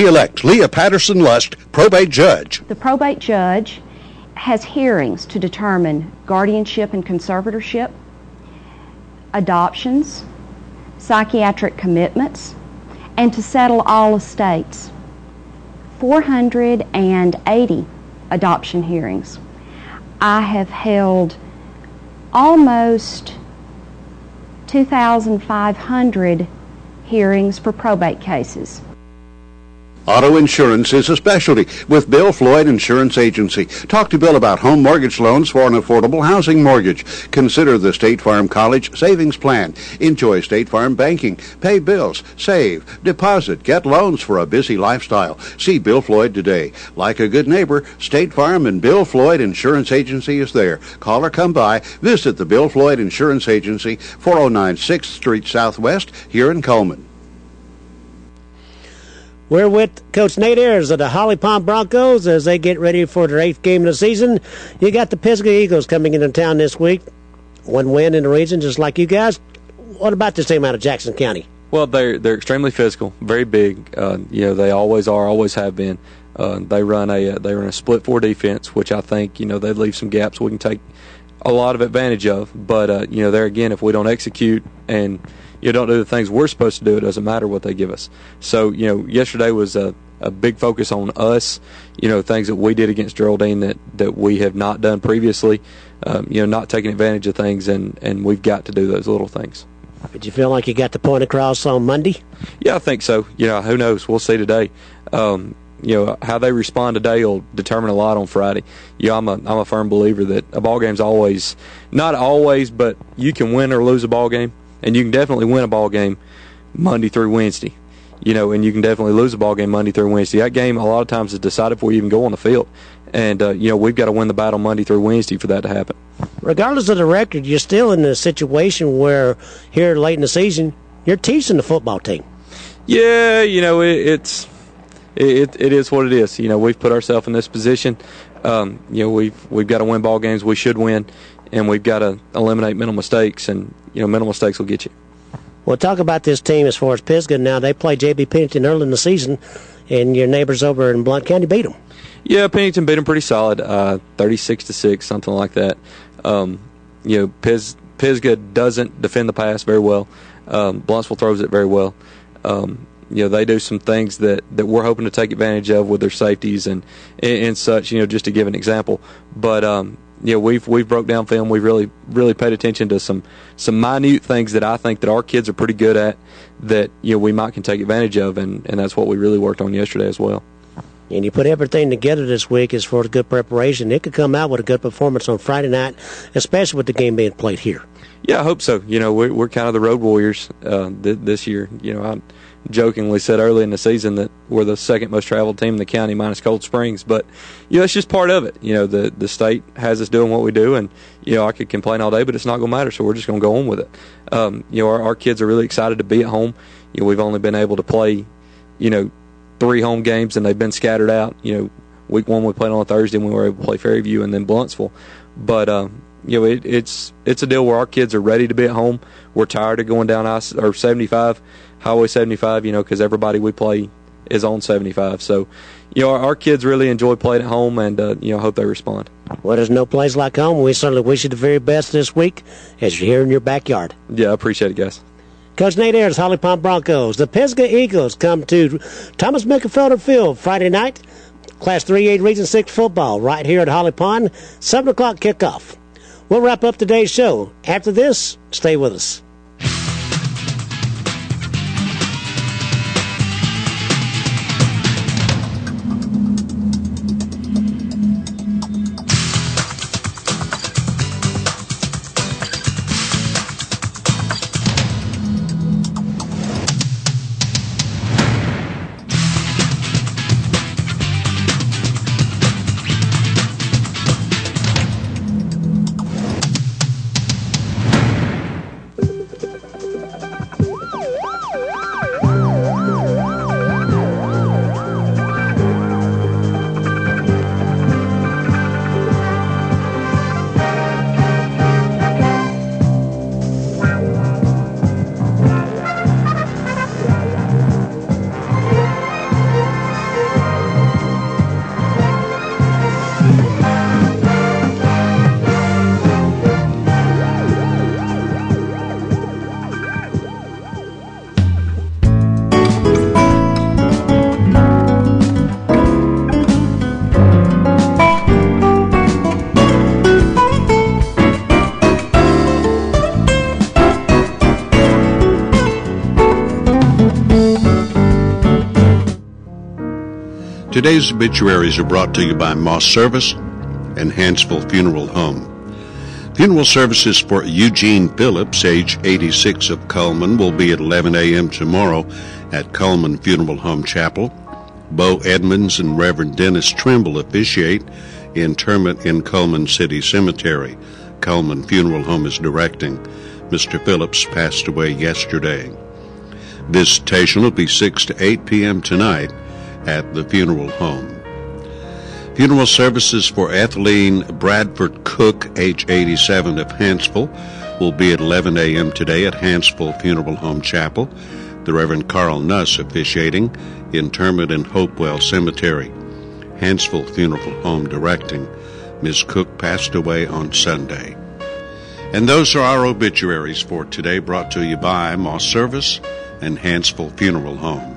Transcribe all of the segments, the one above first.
elect Leah Patterson Lust, probate judge. The probate judge has hearings to determine guardianship and conservatorship, adoptions, psychiatric commitments, and to settle all estates. 480 adoption hearings. I have held almost 2,500 hearings for probate cases. Auto insurance is a specialty with Bill Floyd Insurance Agency. Talk to Bill about home mortgage loans for an affordable housing mortgage. Consider the State Farm College Savings Plan. Enjoy State Farm banking. Pay bills, save, deposit, get loans for a busy lifestyle. See Bill Floyd today. Like a good neighbor, State Farm and Bill Floyd Insurance Agency is there. Call or come by. Visit the Bill Floyd Insurance Agency, 409 6th Street Southwest, here in Coleman. We're with Coach Nate Ayers of the Holly Pond Broncos as they get ready for their 8th game of the season. You got the Pisgah Eagles coming into town this week. One win in the region, just like you guys. What about this team out of Jackson County? Well, they're extremely physical, very big. They always are, always have been. They run a split 4 defense, which I think they leave some gaps we can take a lot of advantage of. But there again, if we don't execute and don't do the things we're supposed to do, it doesn't matter what they give us. So, yesterday was a big focus on us, things that we did against Geraldine that we have not done previously, not taking advantage of things, and we've got to do those little things. Did you feel like you got the point across on Monday? Yeah, I think so. Who knows? We'll see today. How they respond today will determine a lot on Friday. I'm a firm believer that a ball game's always, not always, but you can win or lose a ball game. And you can definitely win a ball game Monday through Wednesday, and you can definitely lose a ball game Monday through Wednesday. That game a lot of times is decided before you even go on the field. And, we've got to win the battle Monday through Wednesday for that to happen. Regardless of the record, you're still in a situation where here late in the season, you're teaching the football team. Yeah, it is what it is. We've put ourselves in this position. We've got to win ball games we should win. And we've got to eliminate mental mistakes, and mental mistakes will get you. Well, talk about this team as far as Pisgah. Now they play J.B. Pennington early in the season, and your neighbors over in Blount County beat them. Yeah, Pennington beat them pretty solid, 36-6, something like that. Pisgah doesn't defend the pass very well. Blountsville throws it very well. They do some things that we're hoping to take advantage of with their safeties and such. Just to give an example, but. We've broke down film. We've really paid attention to some minute things that I think that our kids are pretty good at that we might can take advantage of, and that's what we really worked on yesterday as well. And you put everything together this week as far as good preparation. It could come out with a good performance on Friday night, especially with the game being played here. Yeah, I hope so. We're kind of the road warriors this year. I jokingly said early in the season that we're the second most traveled team in the county minus Cold Springs, but it's just part of it. The state has us doing what we do, and I could complain all day, but it's not going to matter. So we're just going to go on with it. Our kids are really excited to be at home. We've only been able to play 3 home games, and they've been scattered out. Week 1 we played on a Thursday, and we were able to play Fairview and then Blountsville. But it's a deal where our kids are ready to be at home. We're tired of going down Highway 75, because everybody we play is on 75. So, our kids really enjoy playing at home, and hope they respond. Well, there's no place like home. We certainly wish you the very best this week as you're here in your backyard. Yeah, I appreciate it, guys. Coach Nate Ayers, Holly Pond Broncos. The Pisgah Eagles come to Thomas Mickelfelder Field Friday night. Class 3A Region 6 football right here at Holly Pond. 7 o'clock kickoff. We'll wrap up today's show. After this, stay with us. Today's obituaries are brought to you by Moss Service and Hansville Funeral Home. Funeral services for Eugene Phillips, age 86, of Coleman, will be at 11 a.m. tomorrow at Coleman Funeral Home Chapel. Bo Edmonds and Reverend Dennis Trimble officiate interment in Coleman City Cemetery. Coleman Funeral Home is directing. Mr. Phillips passed away yesterday. Visitation will be 6 to 8 p.m. tonight at the funeral home. Funeral services for Etheline Bradford Cook, age 87, of Hansville, will be at 11 a.m. today at Hansville Funeral Home Chapel. The Reverend Carl Nuss officiating, interment in Hopewell Cemetery. Hansville Funeral Home directing. Ms. Cook passed away on Sunday. And those are our obituaries for today, brought to you by Moss Service and Hansville Funeral Home.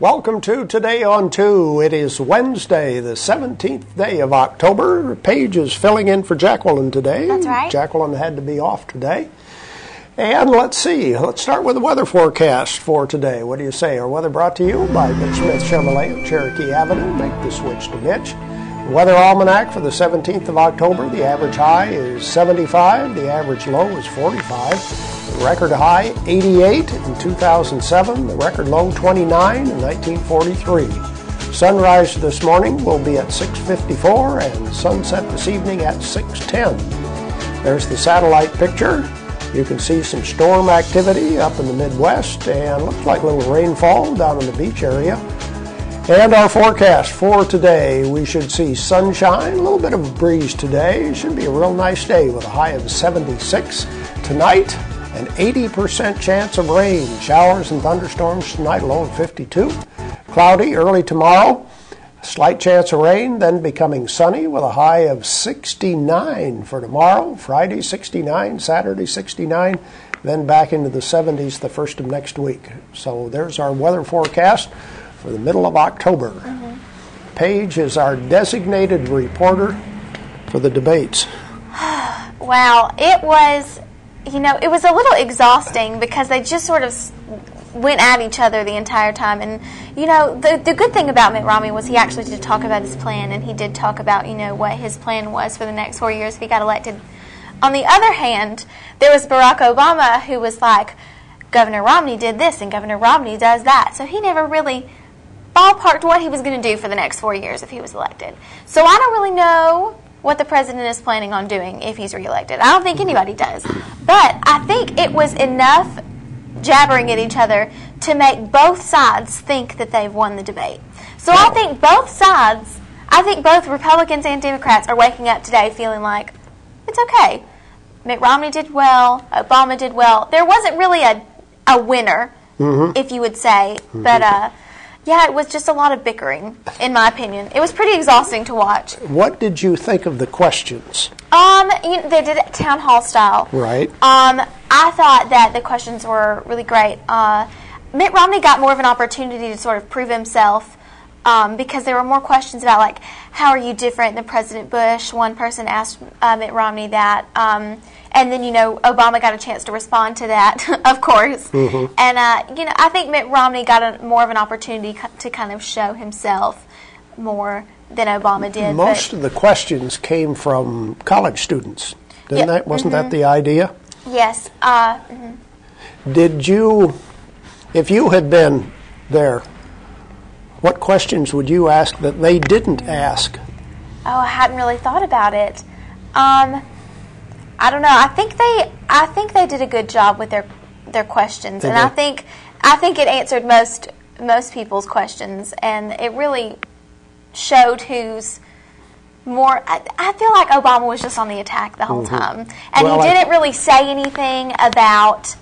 Welcome to Today on 2. It is Wednesday, the 17th day of October. Paige is filling in for Jacqueline today. That's right. Jacqueline had to be off today. And let's see. Let's start with the weather forecast for today. What do you say? Our weather brought to you by Mitch Smith Chevrolet of Cherokee Avenue. Make the switch to Mitch. Weather almanac for the 17th of October. The average high is 75. The average low is 45. The record high 88 in 2007. The record low 29 in 1943. Sunrise this morning will be at 6:54 and sunset this evening at 6:10. There's the satellite picture. You can see some storm activity up in the Midwest and looks like a little rainfall down in the beach area. And our forecast for today, we should see sunshine, a little bit of a breeze today. It should be a real nice day with a high of 76. Tonight, an 80% chance of rain. Showers and thunderstorms tonight, low of 52. Cloudy early tomorrow. Slight chance of rain, then becoming sunny with a high of 69 for tomorrow. Friday 69, Saturday 69, then back into the 70s the first of next week. So there's our weather forecast for the middle of October. Paige is our designated reporter for the debates. Wow, it was, it was a little exhausting because they just sort of went at each other the entire time. And, the good thing about Mitt Romney was he actually did talk about his plan, and he did talk about, what his plan was for the next 4 years if he got elected. On the other hand, there was Barack Obama who was like, Governor Romney did this and Governor Romney does that. So he never really ballparked what he was going to do for the next 4 years if he was elected. So I don't really know what the president is planning on doing if he's reelected. I don't think anybody does. But I think it was enough jabbering at each other to make both sides think that they've won the debate. So I think both sides, both Republicans and Democrats are waking up today feeling like, it's okay. Mitt Romney did well. Obama did well. There wasn't really a winner, if you would say. But, it was just a lot of bickering, in my opinion. It was pretty exhausting to watch. What did you think of the questions? They did it town hall style. Right. I thought that the questions were really great. Mitt Romney got more of an opportunity to sort of prove himself because there were more questions about, like, how are you different than President Bush? One person asked Mitt Romney that. And then, Obama got a chance to respond to that, of course. Mm-hmm. And, I think Mitt Romney got more of an opportunity to kind of show himself more than Obama did. Most of the questions came from college students, didn't that? Wasn't that the idea? Yes. Did you, if you had been there, what questions would you ask that they didn't ask? Oh, I hadn't really thought about it. I don't know. I think they did a good job with their questions, and I think it answered most people's questions, and it really showed who's more. I feel like Obama was just on the attack the whole time, and he didn't really say anything about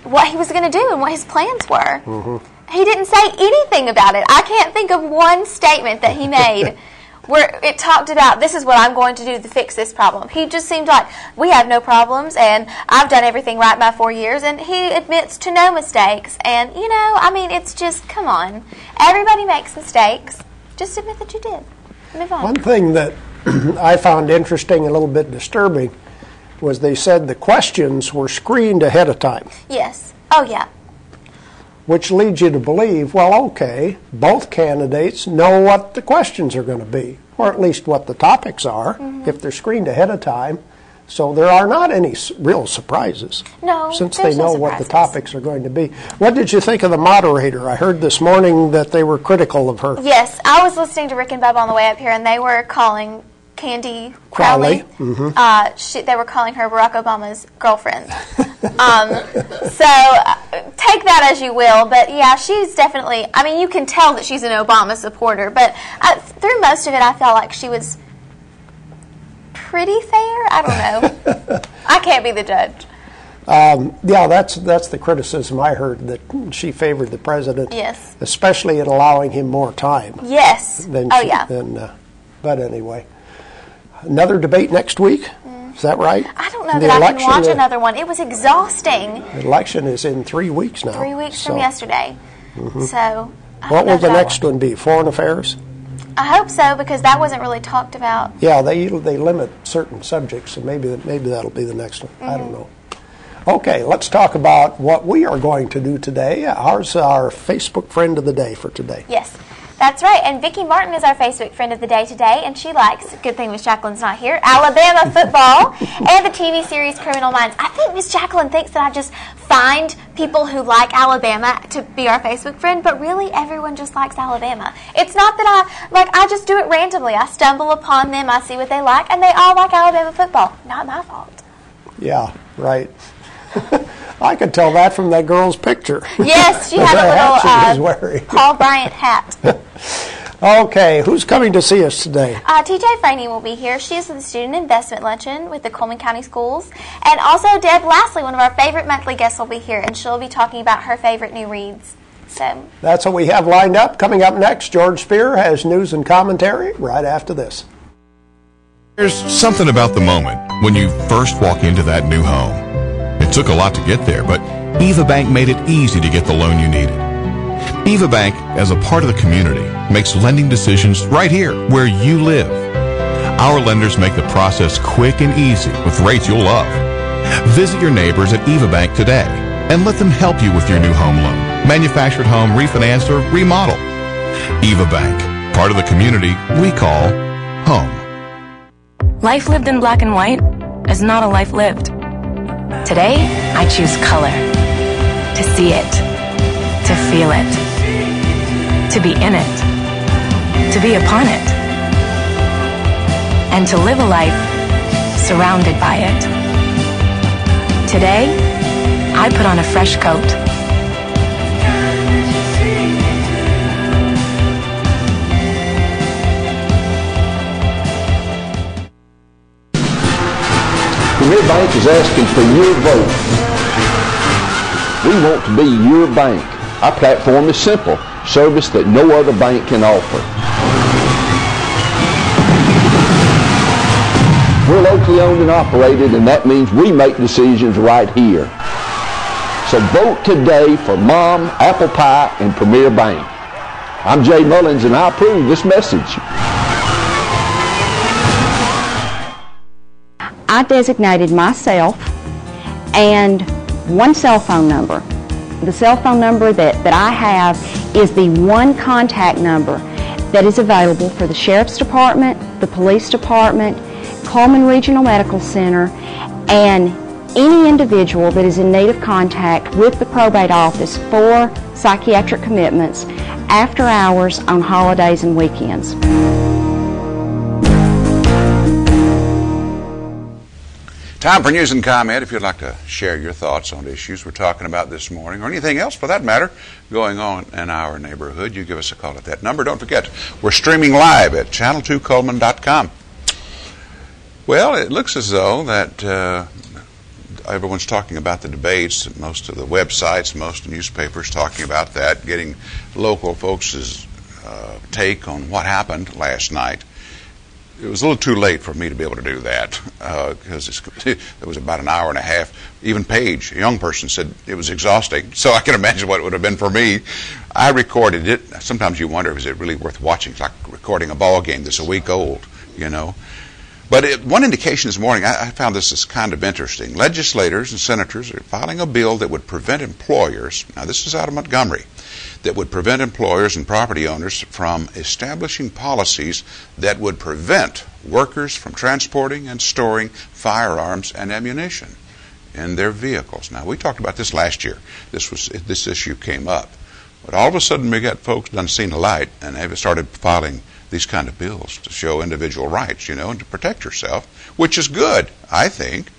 what he was going to do and what his plans were. Mm-hmm. He didn't say anything about it. I can't think of one statement that he made where it talked about, this is what I'm going to do to fix this problem. He just seemed like, we have no problems, and I've done everything right my 4 years, and he admits to no mistakes. And, it's just, come on. Everybody makes mistakes. Just admit that you did. Move on. One thing that I found interesting, a little bit disturbing, was they said the questions were screened ahead of time. Yes. Oh, yeah. Which leads you to believe, well, okay, both candidates know what the questions are going to be, or at least what the topics are, if they're screened ahead of time. So there are not any real surprises. No, since they know what the topics are going to be. What did you think of the moderator? I heard this morning that they were critical of her. Yes, I was listening to Rick and Bubba on the way up here, and they were calling Candy Crowley. They were calling her Barack Obama's girlfriend. So take that as you will, but yeah, she's definitely, you can tell that she's an Obama supporter, but through most of it I felt like she was pretty fair. I don't know. I can't be the judge. Yeah, that's the criticism I heard, that she favored the president. Yes. Especially in allowing him more time. Yes. But anyway. Another debate next week? Is that right? I don't know that I can watch another one. It was exhausting. The election is in 3 weeks now. 3 weeks from yesterday. So, what will the next one be? Foreign affairs? I hope so, because that wasn't really talked about. Yeah, they limit certain subjects, so maybe that'll be the next one. I don't know. Okay, let's talk about what we are going to do today. Ours our Facebook friend of the day for today. Yes. That's right, and Vicki Martin is our Facebook friend of the day today, and she likes, good thing Miss Jacqueline's not here, Alabama football and the TV series Criminal Minds. I think Miss Jacqueline thinks that I just find people who like Alabama to be our Facebook friend, but really everyone just likes Alabama. It's not that I just do it randomly. I stumble upon them, I see what they like, and they all like Alabama football. Not my fault. Yeah, right. I could tell that from that girl's picture. Yes, she had a little Paul Bryant hat. Okay, who's coming to see us today? TJ Franey will be here. She is the Student Investment Luncheon with the Coleman County Schools. And also Deb Lastly, one of our favorite monthly guests, will be here, and she'll be talking about her favorite new reads. So that's what we have lined up. Coming up next, George Spear has news and commentary right after this. There's something about the moment when you first walk into that new home. It took a lot to get there, but Eva Bank made it easy to get the loan you needed. Eva Bank, as a part of the community, makes lending decisions right here where you live. Our lenders make the process quick and easy with rates you'll love. Visit your neighbors at Eva Bank today and let them help you with your new home loan, manufactured home, refinance, or remodel. Eva Bank, part of the community we call home. Life lived in black and white is not a life lived. Today, I choose color. To see it. To feel it. To be in it. To be upon it. And to live a life surrounded by it. Today, I put on a fresh coat. Premier Bank is asking for your vote. We want to be your bank. Our platform is simple, service that no other bank can offer. We're locally owned and operated, and that means we make decisions right here. So vote today for Mom, Apple Pie, and Premier Bank. I'm Jay Mullins, and I approve this message. I designated myself and one cell phone number. The cell phone number that I have is the one contact number that is available for the Sheriff's Department, the Police Department, Coleman Regional Medical Center, and any individual that is in need of contact with the probate office for psychiatric commitments after hours on holidays and weekends. Time for news and comment. If you'd like to share your thoughts on issues we're talking about this morning, or anything else for that matter going on in our neighborhood, you give us a call at that number. Don't forget, we're streaming live at channel2coleman.com. Well, it looks as though that everyone's talking about the debates. Most of the websites, most newspapers talking about that, getting local folks' take on what happened last night. It was a little too late for me to be able to do that because it was about an hour and a half. Even Paige, a young person, said it was exhausting. So I can imagine what it would have been for me. I recorded it. Sometimes you wonder, is it really worth watching? It's like recording a ball game that's a week old, you know. But one indication this morning, I found this is kind of interesting. Legislators and senators are filing a bill that would prevent employers, now this is out of Montgomery, that would prevent employers and property owners from establishing policies that would prevent workers from transporting and storing firearms and ammunition in their vehicles. Now, we talked about this last year. This issue came up. But all of a sudden, we got folks done seen the light, and they've started filing these kind of bills to show individual rights, you know, and to protect yourself, which is good, I think.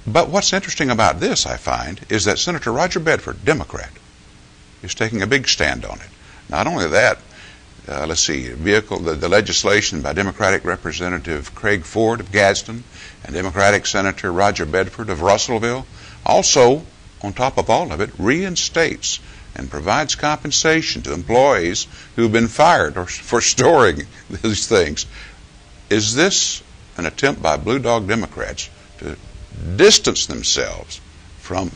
But what's interesting about this, I find, is that Senator Roger Bedford, Democrat, is taking a big stand on it. Not only that, let's see, the legislation by Democratic Representative Craig Ford of Gadsden and Democratic Senator Roger Bedford of Russellville also, on top of all of it, reinstates and provides compensation to employees who've been fired for storing these things. Is this an attempt by Blue Dog Democrats to distance themselves from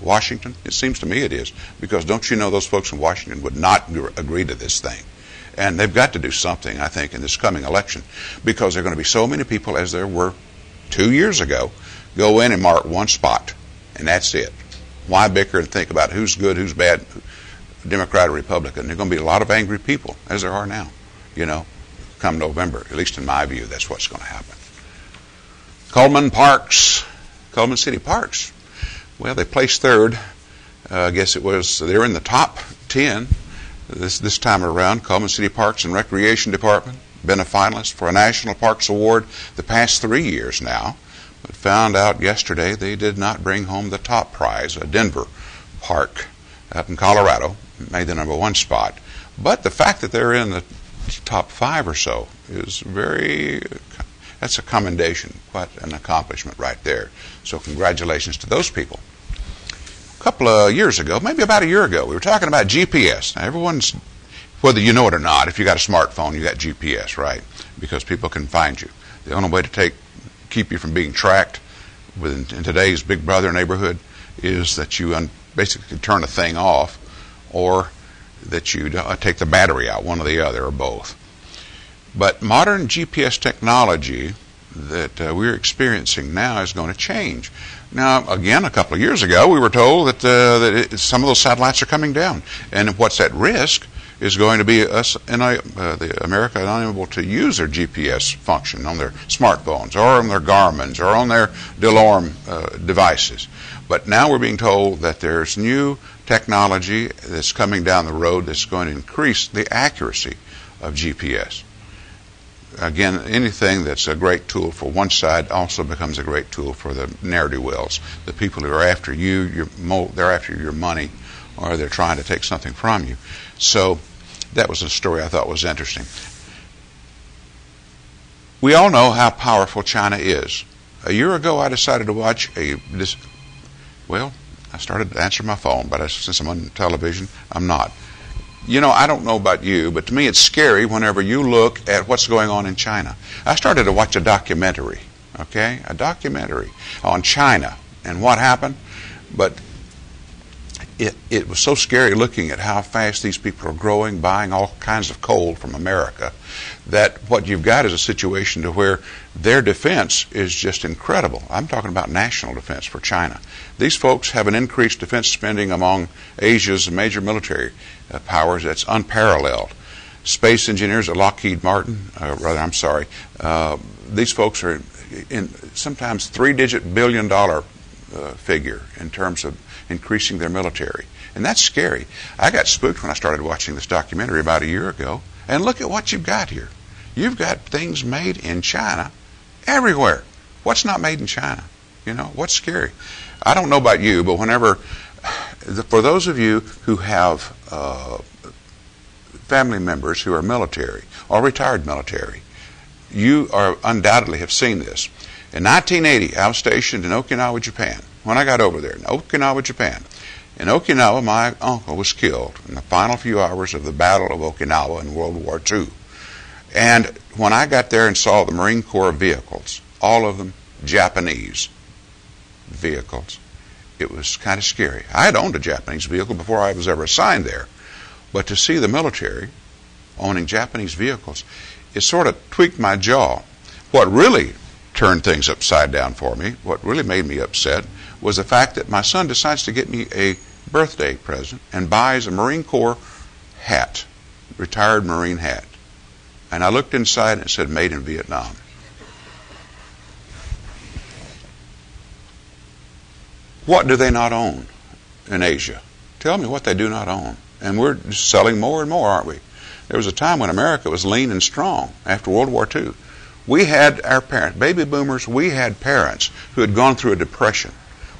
Washington? It seems to me it is, because don't you know those folks in Washington would not agree to this thing. And they've got to do something, I think, in this coming election, because there are going to be so many people, as there were 2 years ago, go in and mark one spot, and that's it. Why bicker and think about who's good, who's bad, Democrat or Republican? There are going to be a lot of angry people, as there are now, you know, come November. At least in my view, that's what's going to happen. Coleman City Parks. Well, they placed third. I guess it was, they're in the top 10 this time around. Coleman City Parks and Recreation Department, been a finalist for a National Parks Award the past 3 years now. But found out yesterday they did not bring home the top prize, a Denver park up in Colorado, made the #1 spot. But the fact that they're in the top 5 or so is that's a commendation, quite an accomplishment right there. So congratulations to those people. A couple of years ago, maybe about a year ago, we were talking about GPS. Now everyone's, whether you know it or not, if you got a smartphone, you got GPS, right? Because people can find you. The only way to keep you from being tracked in today's Big Brother neighborhood is that you basically turn a thing off, or that you take the battery out, one or the other, or both. But modern GPS technology that we're experiencing now is going to change. Now, again, a couple of years ago, we were told that some of those satellites are coming down, and what's at risk is going to be the America unable to use their GPS function on their smartphones or on their Garmins or on their DeLorme devices. But now we're being told that there's new technology that's coming down the road that's going to increase the accuracy of GPS. Again, anything that's a great tool for one side also becomes a great tool for the ne'er-do-wells, the people who are after you, they're after your money, or they're trying to take something from you. So that was a story I thought was interesting. We all know how powerful China is. A year ago, I decided to watch I started to answer my phone, but since I'm on television, I'm not. You know, I don't know about you, but to me it's scary whenever you look at what's going on in China. I started to watch a documentary on China and what happened. But it was so scary looking at how fast these people are growing, buying all kinds of coal from America, that what you've got is a situation to where their defense is just incredible. I'm talking about national defense for China. These folks have an increased defense spending among Asia's major military powers that's unparalleled. Space engineers at Lockheed Martin, these folks are in sometimes three-digit billion-dollar figure in terms of increasing their military. And that's scary. I got spooked when I started watching this documentary about a year ago. And look at what you've got here. You've got things made in China everywhere. What's not made in China? You know, what's scary? I don't know about you, but for those of you who have family members who are military or retired military, you are undoubtedly have seen this. In 1980, I was stationed in Okinawa, Japan. When I got over there, in Okinawa, Japan, my uncle was killed in the final few hours of the Battle of Okinawa in World War II. And when I got there and saw the Marine Corps vehicles, all of them Japanese vehicles, it was kind of scary. I had owned a Japanese vehicle before I was ever assigned there. But to see the military owning Japanese vehicles, it sort of tweaked my jaw. What really turned things upside down for me, what really made me upset, was the fact that my son decides to get me a birthday present and buys a Marine Corps hat, retired Marine hat. And I looked inside and it said, "Made in Vietnam." What do they not own in Asia? Tell me what they do not own. And we're just selling more and more, aren't we? There was a time when America was lean and strong after World War II. We had our parents, baby boomers, we had parents who had gone through a depression.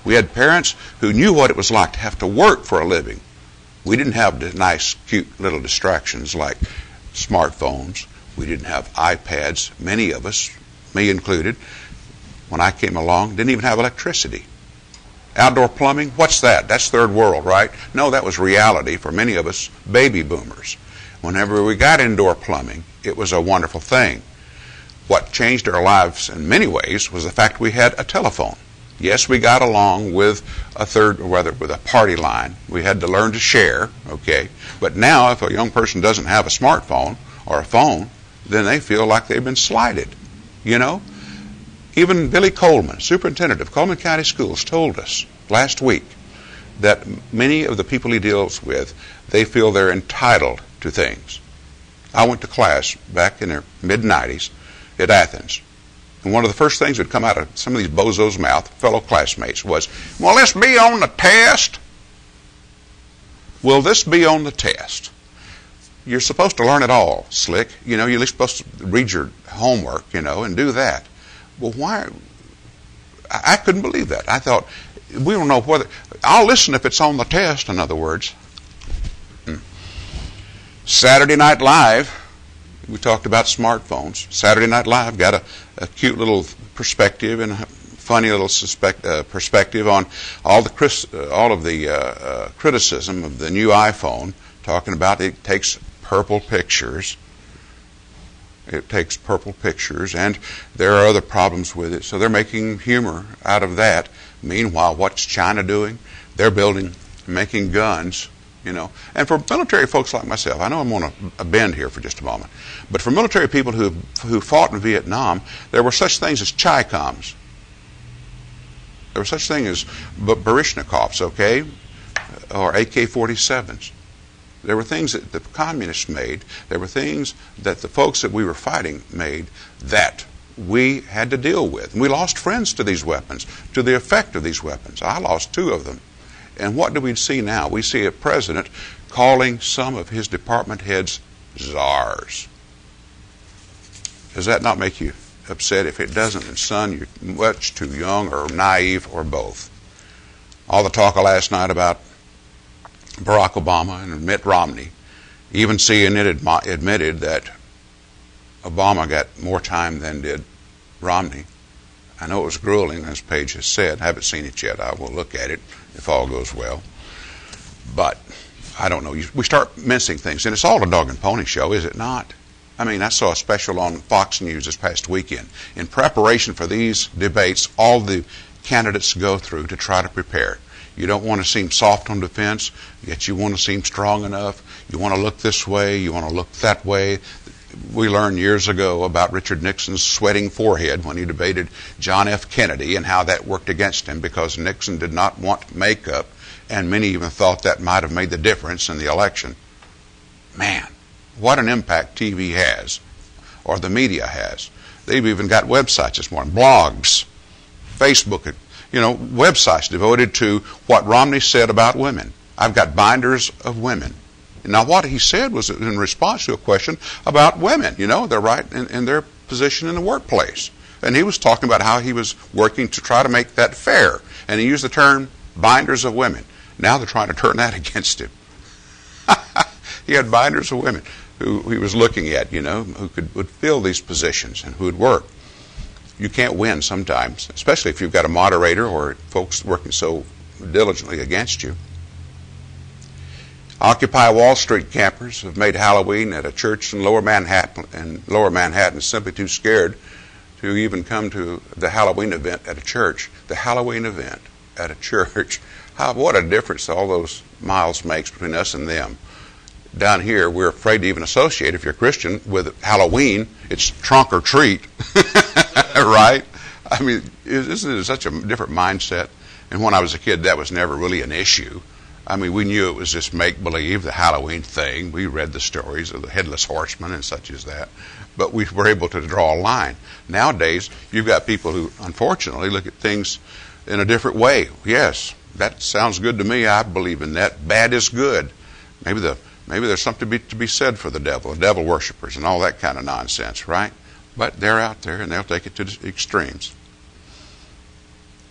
We had parents who knew what it was like to have to work for a living. We didn't have the nice, cute little distractions like smartphones. We didn't have iPads. Many of us, me included, when I came along, didn't even have electricity. Outdoor plumbing, what's that? That's third world, right? No, that was reality for many of us baby boomers. Whenever we got indoor plumbing, it was a wonderful thing. What changed our lives in many ways was the fact we had a telephone. Yes, we got along with with a party line. We had to learn to share, okay? But now if a young person doesn't have a smartphone or a phone, then they feel like they've been slighted, you know? Even Billy Coleman, superintendent of Coleman County Schools, told us last week that many of the people he deals with, they feel they're entitled to things. I went to class back in the mid-90s at Athens. And one of the first things that come out of some of these bozos' mouth, fellow classmates, was, "Will this be on the test? Will this be on the test?" You're supposed to learn it all, slick. You know, you're supposed to read your homework, you know, and do that. Well, why? I couldn't believe that. I thought, we don't know whether... I'll listen if it's on the test, in other words. Saturday Night Live, we talked about smartphones. Saturday Night Live got a cute little perspective and a funny little perspective on all of the criticism of the new iPhone, talking about it takes purple pictures. It takes purple pictures, and there are other problems with it. So they're making humor out of that. Meanwhile, what's China doing? They're making guns, you know. And for military folks like myself, I know I'm on a bend here for just a moment, but for military people who fought in Vietnam, there were such things as Chi-Coms. There were such things as Baryshnikovs, okay, or AK-47s. There were things that the communists made. There were things that the folks that we were fighting made that we had to deal with. And we lost friends to these weapons, to the effect of these weapons. I lost 2 of them. And what do we see now? We see a president calling some of his department heads czars. Does that not make you upset? If it doesn't, then son, you're much too young or naive or both. All the talk last night about Barack Obama and Mitt Romney. Even CNN admitted that Obama got more time than did Romney. I know it was grueling, as Paige has said. I haven't seen it yet. I will look at it if all goes well. But I don't know. We start missing things, and it's all a dog and pony show, is it not? I mean, I saw a special on Fox News this past weekend. In preparation for these debates, all the candidates go through to try to prepare. You don't want to seem soft on defense, yet you want to seem strong enough. You want to look this way, you want to look that way. We learned years ago about Richard Nixon's sweating forehead when he debated John F. Kennedy and how that worked against him because Nixon did not want makeup, and many even thought that might have made the difference in the election. Man, what an impact TV has, or the media has. They've even got websites this morning, blogs, Facebook, websites devoted to what Romney said about women. I've got binders of women. Now, what he said was in response to a question about women, their right in their position in the workplace. And he was talking about how he was working to try to make that fair. And he used the term binders of women. Now they're trying to turn that against him. He had binders of women who he was looking at, who would fill these positions and who would work. You can't win sometimes, especially if you've got a moderator or folks working so diligently against you. Occupy Wall Street campers have made Halloween at a church in Lower Manhattan simply too scared to even come to the Halloween event at a church. The Halloween event at a church. What a difference all those miles makes between us and them. Down here, we're afraid to even associate, if you're a Christian, with Halloween. It's trunk or treat, right? I mean, isn't it such a different mindset? And when I was a kid, that was never really an issue. I mean, we knew it was just make-believe, the Halloween thing. We read the stories of the Headless Horseman and such as that. But we were able to draw a line. Nowadays, you've got people who, unfortunately, look at things in a different way. Yes, that sounds good to me. I believe in that. Bad is good. Maybe there's something to be said for the devil worshippers and all that kind of nonsense, right? But they're out there, and they'll take it to the extremes.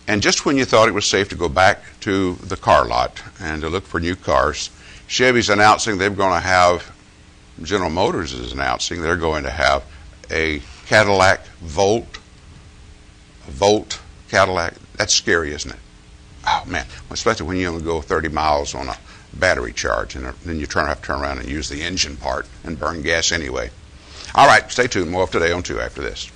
And just when you thought it was safe to go back to the car lot and to look for new cars, Chevy's announcing they're going to have, General Motors is announcing they're going to have a Cadillac Volt. A Volt Cadillac. That's scary, isn't it? Oh, man. Especially when you only go 30 miles on a battery charge, and then you have to turn around and use the engine part and burn gas anyway. All right, stay tuned. More of Today on 2 after this.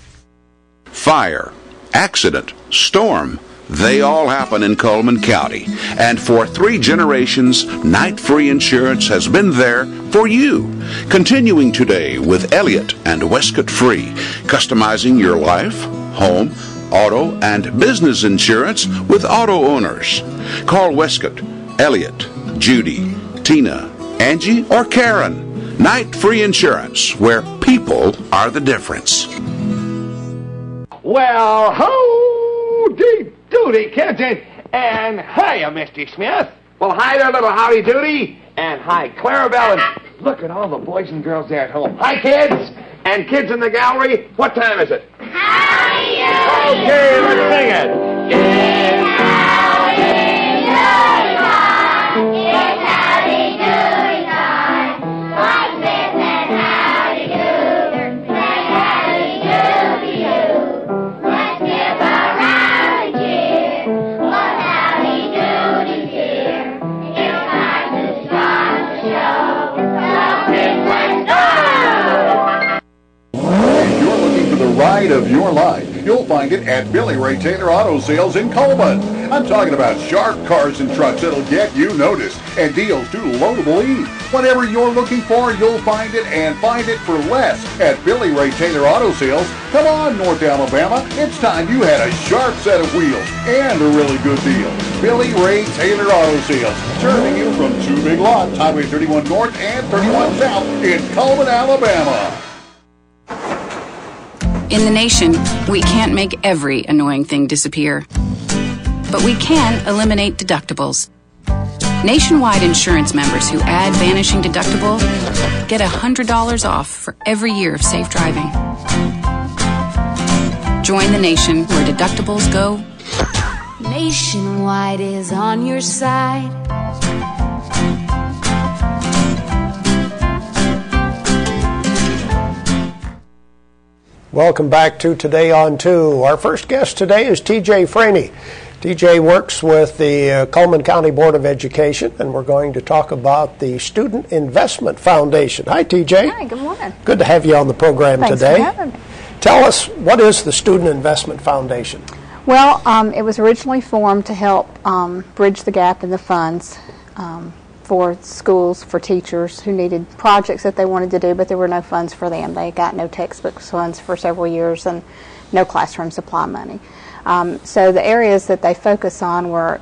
Fire, accident, storm. They all happen in Cullman County. And for 3 generations, Night Free Insurance has been there for you. Continuing today with Elliott and Westcott Free, customizing your life, home, auto, and business insurance with auto owners. Call Westcott, Elliott, Judy, Tina, Angie, or Karen. Night Free Insurance, where people are the difference. Well, howdy doody, kids, and hiya, Misty Smith. Well, hi there, little howdy doody, and hi, Clarabelle, and look at all the boys and girls there at home. Hi, kids, and kids in the gallery. What time is it? Howdy doody. Okay, let's sing it. It's howdy doody time. It's howdy doody time. Like Smith and howdy do. Say howdy do to you. Let's give a rowdy cheer. What howdy doody cheer. It's time to start the show. So big, let's go. If you're looking for the ride of your life, you'll find it at Billy Ray Taylor Auto Sales in Coleman. I'm talking about sharp cars and trucks that'll get you noticed and deals too low to believe. Whatever you're looking for, you'll find it and find it for less at Billy Ray Taylor Auto Sales. Come on, North Alabama. It's time you had a sharp set of wheels and a really good deal. Billy Ray Taylor Auto Sales, serving you from 2 big lots, Highway 31 North and 31 South in Coleman, Alabama. In the nation, we can't make every annoying thing disappear, but we can eliminate deductibles. Nationwide insurance members who add Vanishing Deductible get $100 off for every year of safe driving. Join the nation where deductibles go. Nationwide is on your side. Welcome back to Today on 2. Our first guest today is T.J. Franey. T.J. works with the Cullman County Board of Education, and we're going to talk about the Student Investment Foundation. Hi, T.J. Hi, good morning. Good to have you on the program Thanks today. for having me. Tell us, what is the Student Investment Foundation? Well, it was originally formed to help bridge the gap in the funds for schools, for teachers who needed projects that they wanted to do, but there were no funds for them. They got no textbook funds for several years and no classroom supply money. So the areas that they focus on were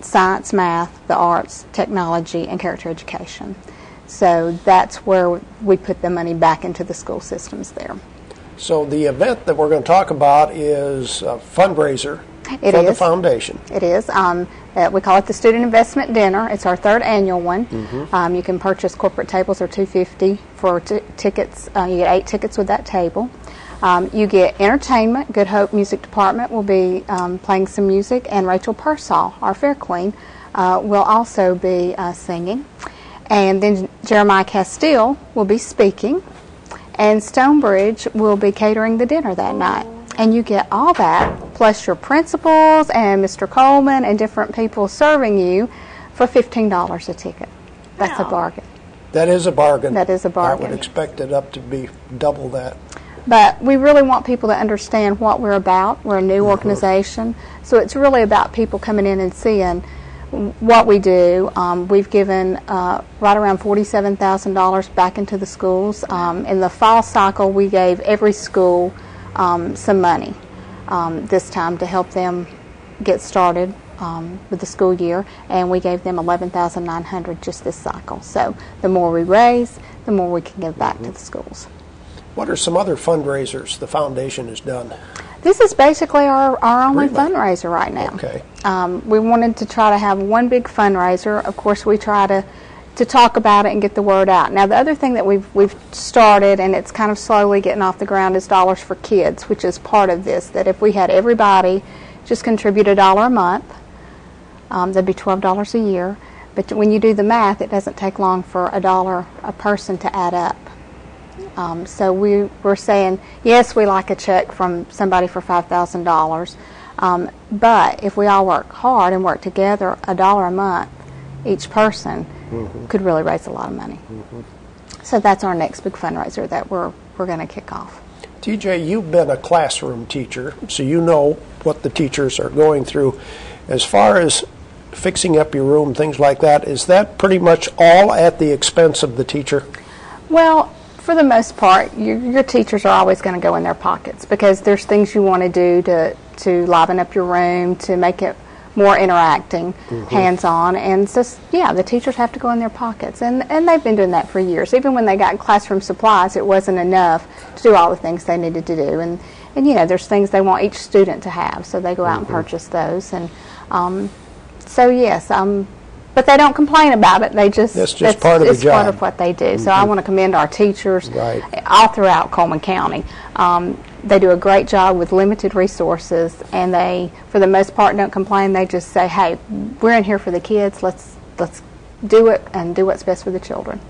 science, math, the arts, technology, and character education. So that's where we put the money back into the school systems there. So the event that we're going to talk about is a fundraiser for the foundation. It is. We call it the Student Investment Dinner. It's our third annual one. You can purchase corporate tables or $250 for tickets. You get 8 tickets with that table. You get entertainment. Good Hope Music Department will be playing some music, and Rachel Pearsall, our Fair Queen, will also be singing. And then Jeremiah Castile will be speaking, and Stonebridge will be catering the dinner that night. And you get all that, plus your principals and Mr. Coleman and different people serving you for $15 a ticket. That's a bargain. That is a bargain. That is a bargain. I would expect it up to be double that. But we really want people to understand what we're about. We're a new organization, so it's really about people coming in and seeing what we do. We've given right around $47,000 back into the schools. In the fall cycle, we gave every school some money this time to help them get started with the school year, and we gave them $11,900 just this cycle. So the more we raise, the more we can give back to the schools. What are some other fundraisers the foundation has done? This is basically our only fundraiser right now. Okay. We wanted to try to have one big fundraiser. Of course, we try to talk about it and get the word out. Now, the other thing that we've started, and it's kind of slowly getting off the ground, is Dollars for Kids, which is part of this. That if we had everybody just contribute $1 a month, that'd be $12 a year. But when you do the math, it doesn't take long for $1 a person to add up. So we're saying, yes, we like a check from somebody for $5,000, but if we all work hard and work together, $1 a month, each person could really raise a lot of money. So that's our next big fundraiser that we're going to kick off. TJ, you've been a classroom teacher, so you know what the teachers are going through. As far as fixing up your room, things like that, is that pretty much all at the expense of the teacher? Well, for the most part, your teachers are always going to go in their pockets because there's things you want to do to liven up your room, to make it more interacting, hands-on, and just, the teachers have to go in their pockets, and they've been doing that for years. Even when they got classroom supplies, it wasn't enough to do all the things they needed to do, and there's things they want each student to have, so they go out and purchase those, and so yes, but they don't complain about it. They just that's part of the job. It's part of what they do. So I want to commend our teachers all throughout Coleman County. They do a great job with limited resources, and they, for the most part, don't complain. They just say, "Hey, we're in here for the kids. Let's do it and do what's best for the children."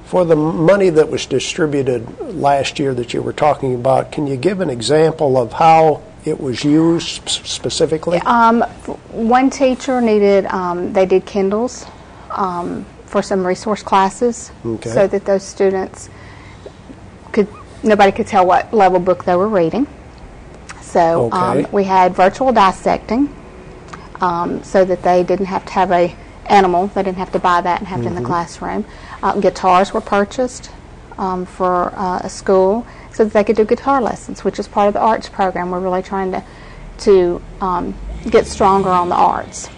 For the money that was distributed last year that you were talking about, can you give an example of how it was used specifically? One teacher needed, they did Kindles for some resource classes so that those students nobody could tell what level book they were reading. So we had virtual dissecting so that they didn't have to have a animal. They didn't have to buy that and have it in the classroom. Guitars were purchased for a school so that they could do guitar lessons, which is part of the arts program. We're really trying to get stronger on the arts.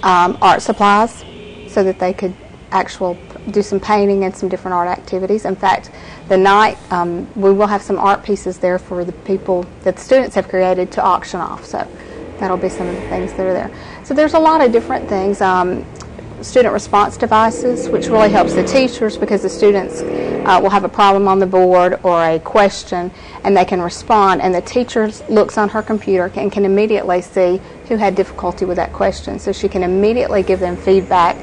Art supplies so that they could do some painting and some different art activities. In fact, the night we will have some art pieces there for the people that the students have created to auction off. So that'll be some of the things that are there. So there's a lot of different things. Student response devices, which really helps the teachers because the students will have a problem on the board or a question, and they can respond, and the teacher looks on her computer and can immediately see who had difficulty with that question. So she can immediately give them feedback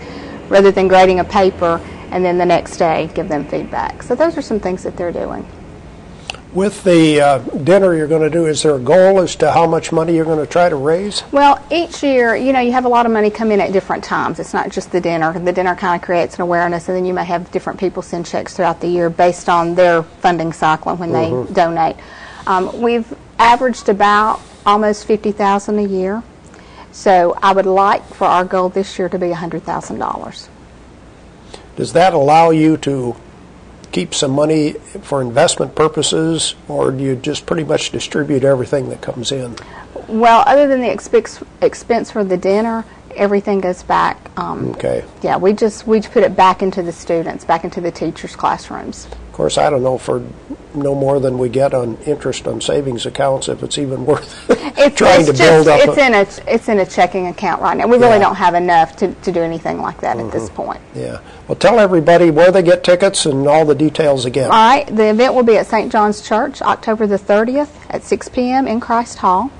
rather than grading a paper and then the next day give them feedback. So those are some things that they're doing. With the dinner you're going to do, is there a goal as to how much money you're going to try to raise? Well, each year, you have a lot of money come in at different times. It's not just the dinner. The dinner kind of creates an awareness, and then you may have different people send checks throughout the year based on their funding cycle and when they donate. We've averaged about almost $50,000 a year. So I would like for our goal this year to be $100,000. Does that allow you to keep some money for investment purposes, or do you just pretty much distribute everything that comes in? Well, other than the expense for the dinner, everything goes back. Okay. Yeah, we just put it back into the students, back into the teachers' classrooms. Of course, I don't know, for no more than we get on interest on savings accounts, if it's even worth trying to build up. It's in a checking account right now. We really don't have enough to do anything like that at this point. Yeah. Well, tell everybody where they get tickets and all the details again. All right. The event will be at St. John's Church, October the 30th at 6 p.m. in Christ Hall.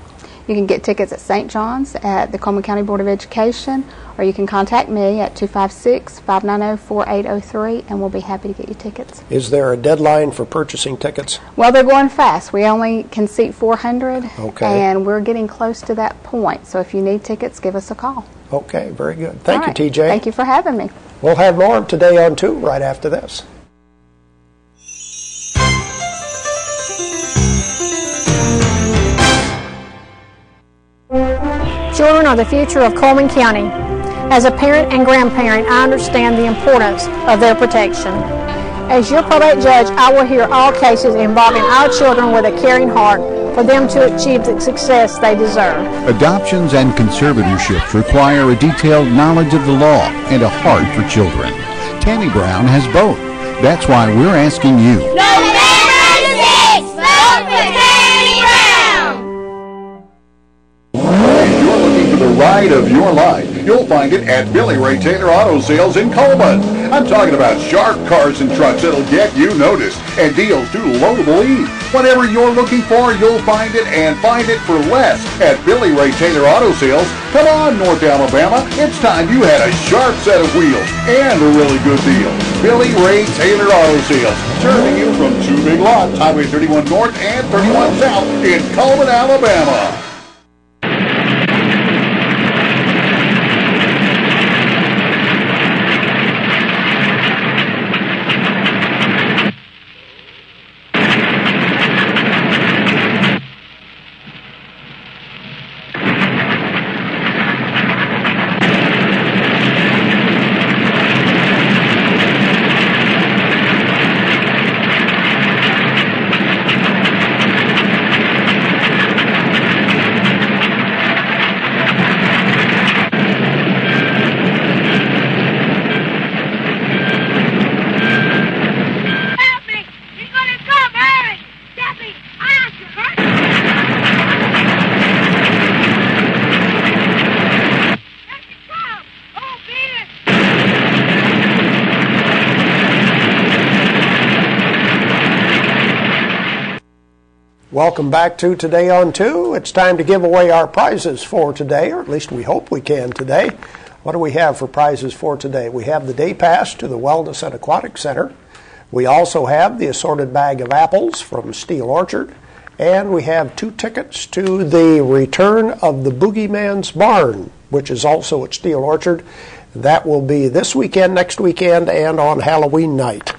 You can get tickets at St. John's, at the Coleman County Board of Education, or you can contact me at 256-590-4803, and we'll be happy to get you tickets. Is there a deadline for purchasing tickets? Well, they're going fast. We only can seat 400, okay, and we're getting close to that point. So if you need tickets, give us a call. Okay, very good. Thank you, TJ. Thank you for having me. We'll have more Today on 2 right after this. Children are the future of Coleman County. As a parent and grandparent, I understand the importance of their protection. As your probate judge, I will hear all cases involving our children with a caring heart for them to achieve the success they deserve. Adoptions and conservatorships require a detailed knowledge of the law and a heart for children. Tammy Brown has both. That's why we're asking you. November 6th, vote for Tammy Brown! If you're looking for the ride of your life, you'll find it at Billy Ray Taylor Auto Sales in Coleman. I'm talking about sharp cars and trucks that'll get you noticed, and deals to loadable ease. Whatever you're looking for, you'll find it, and find it for less at Billy Ray Taylor Auto Sales. Come on, North Alabama, it's time you had a sharp set of wheels and a really good deal. Billy Ray Taylor Auto Sales, serving you from 2 big lots, Highway 31 North and 31 South in Coleman, Alabama. Welcome back to Today on 2. It's time to give away our prizes for today, or at least we hope we can today. What do we have for prizes for today? We have the day pass to the Wellness and Aquatic Center. We also have the assorted bag of apples from Steel Orchard. And we have 2 tickets to the Return of the Boogeyman's Barn, which is also at Steel Orchard. That will be this weekend, next weekend, and on Halloween night.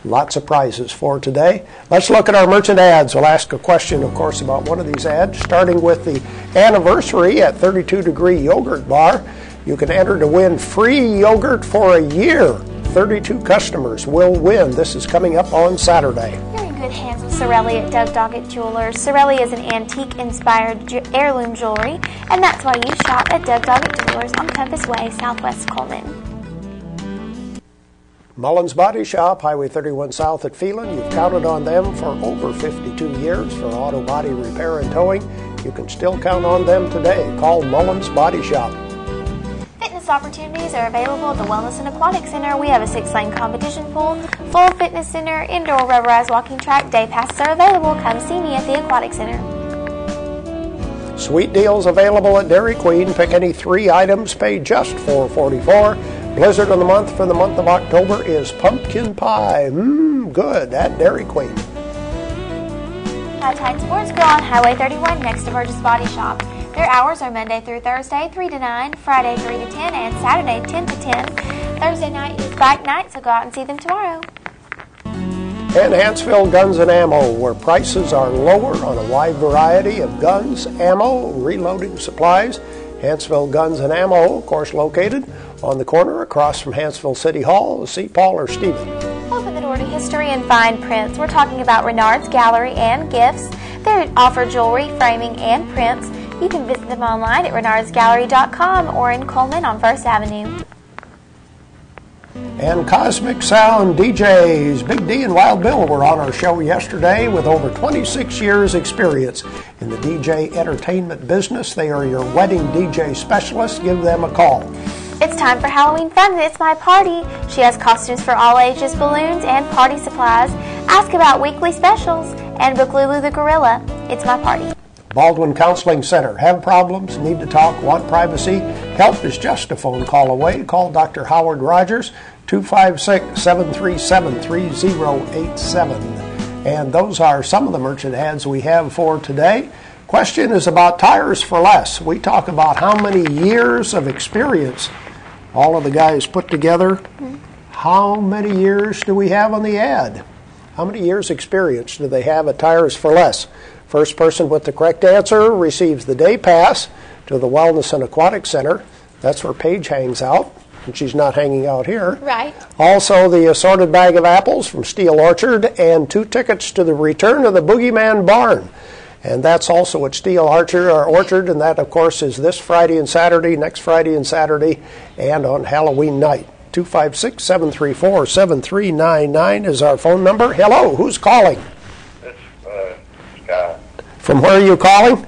Lots of prizes for today. Let's look at our merchant ads. We'll ask a question, of course, about one of these ads, starting with the anniversary at 32 Degree Yogurt Bar. You can enter to win free yogurt for a year. 32 customers will win. This is coming up on Saturday. You're in good hands with Sorelli at Doug Doggett Jewelers. Sorelli is an antique-inspired heirloom jewelry, and that's why you shop at Doug Doggett Jewelers on Compass Way, Southwest Coleman. Mullins Body Shop, Highway 31 South at Phelan. You've counted on them for over 52 years for auto body repair and towing. You can still count on them today. Call Mullins Body Shop. Fitness opportunities are available at the Wellness and Aquatic Center. We have a 6-lane competition pool, full fitness center, indoor rubberized walking track. Day passes are available. Come see me at the Aquatic Center. Sweet deals available at Dairy Queen. Pick any 3 items, pay just $4.44. Blizzard of the month for the month of October is pumpkin pie. Good at Dairy Queen. High Tide Sports Grill on Highway 31 next to Burgess Body Shop. Their hours are Monday through Thursday, 3 to 9, Friday 3 to 10, and Saturday 10 to 10. Thursday night is bike night, so go out and see them tomorrow. And Hanceville Guns and Ammo, where prices are lower on a wide variety of guns, ammo, reloading supplies. Hanceville Guns and Ammo, of course, located on the corner across from Hanceville City Hall. See Paul or Stephen. Open the door to history and fine prints. We're talking about Renard's Gallery and Gifts. They offer jewelry, framing, and prints. You can visit them online at renardsgallery.com or in Coleman on 1st Avenue. And Cosmic Sound DJs, Big D and Wild Bill were on our show yesterday with over 26 years experience in the DJ entertainment business. They are your wedding DJ specialists. Give them a call. It's time for Halloween fun and It's My Party. She has costumes for all ages, balloons, and party supplies. Ask about weekly specials and book Lulu the Gorilla. It's My Party. Baldwin Counseling Center. Have problems? Need to talk? Want privacy? Help is just a phone call away. Call Dr. Howard Rogers, 256-737-3087. And those are some of the merchant ads we have for today. Question is about Tires for Less. We talk about how many years of experience all of the guys put together. How many years do we have on the ad? How many years experience do they have at Tires for Less? First person with the correct answer receives the day pass to the Wellness and Aquatic Center. That's where Paige hangs out, and she's not hanging out here. Right. Also, the assorted bag of apples from Steel Orchard and 2 tickets to the return of the Boogeyman Barn. And that's also at Steel Orchard, and that, of course, is this Friday and Saturday, next Friday and Saturday, and on Halloween night. 256-734-7399 is our phone number. Hello, who's calling? Scott. From where are you calling?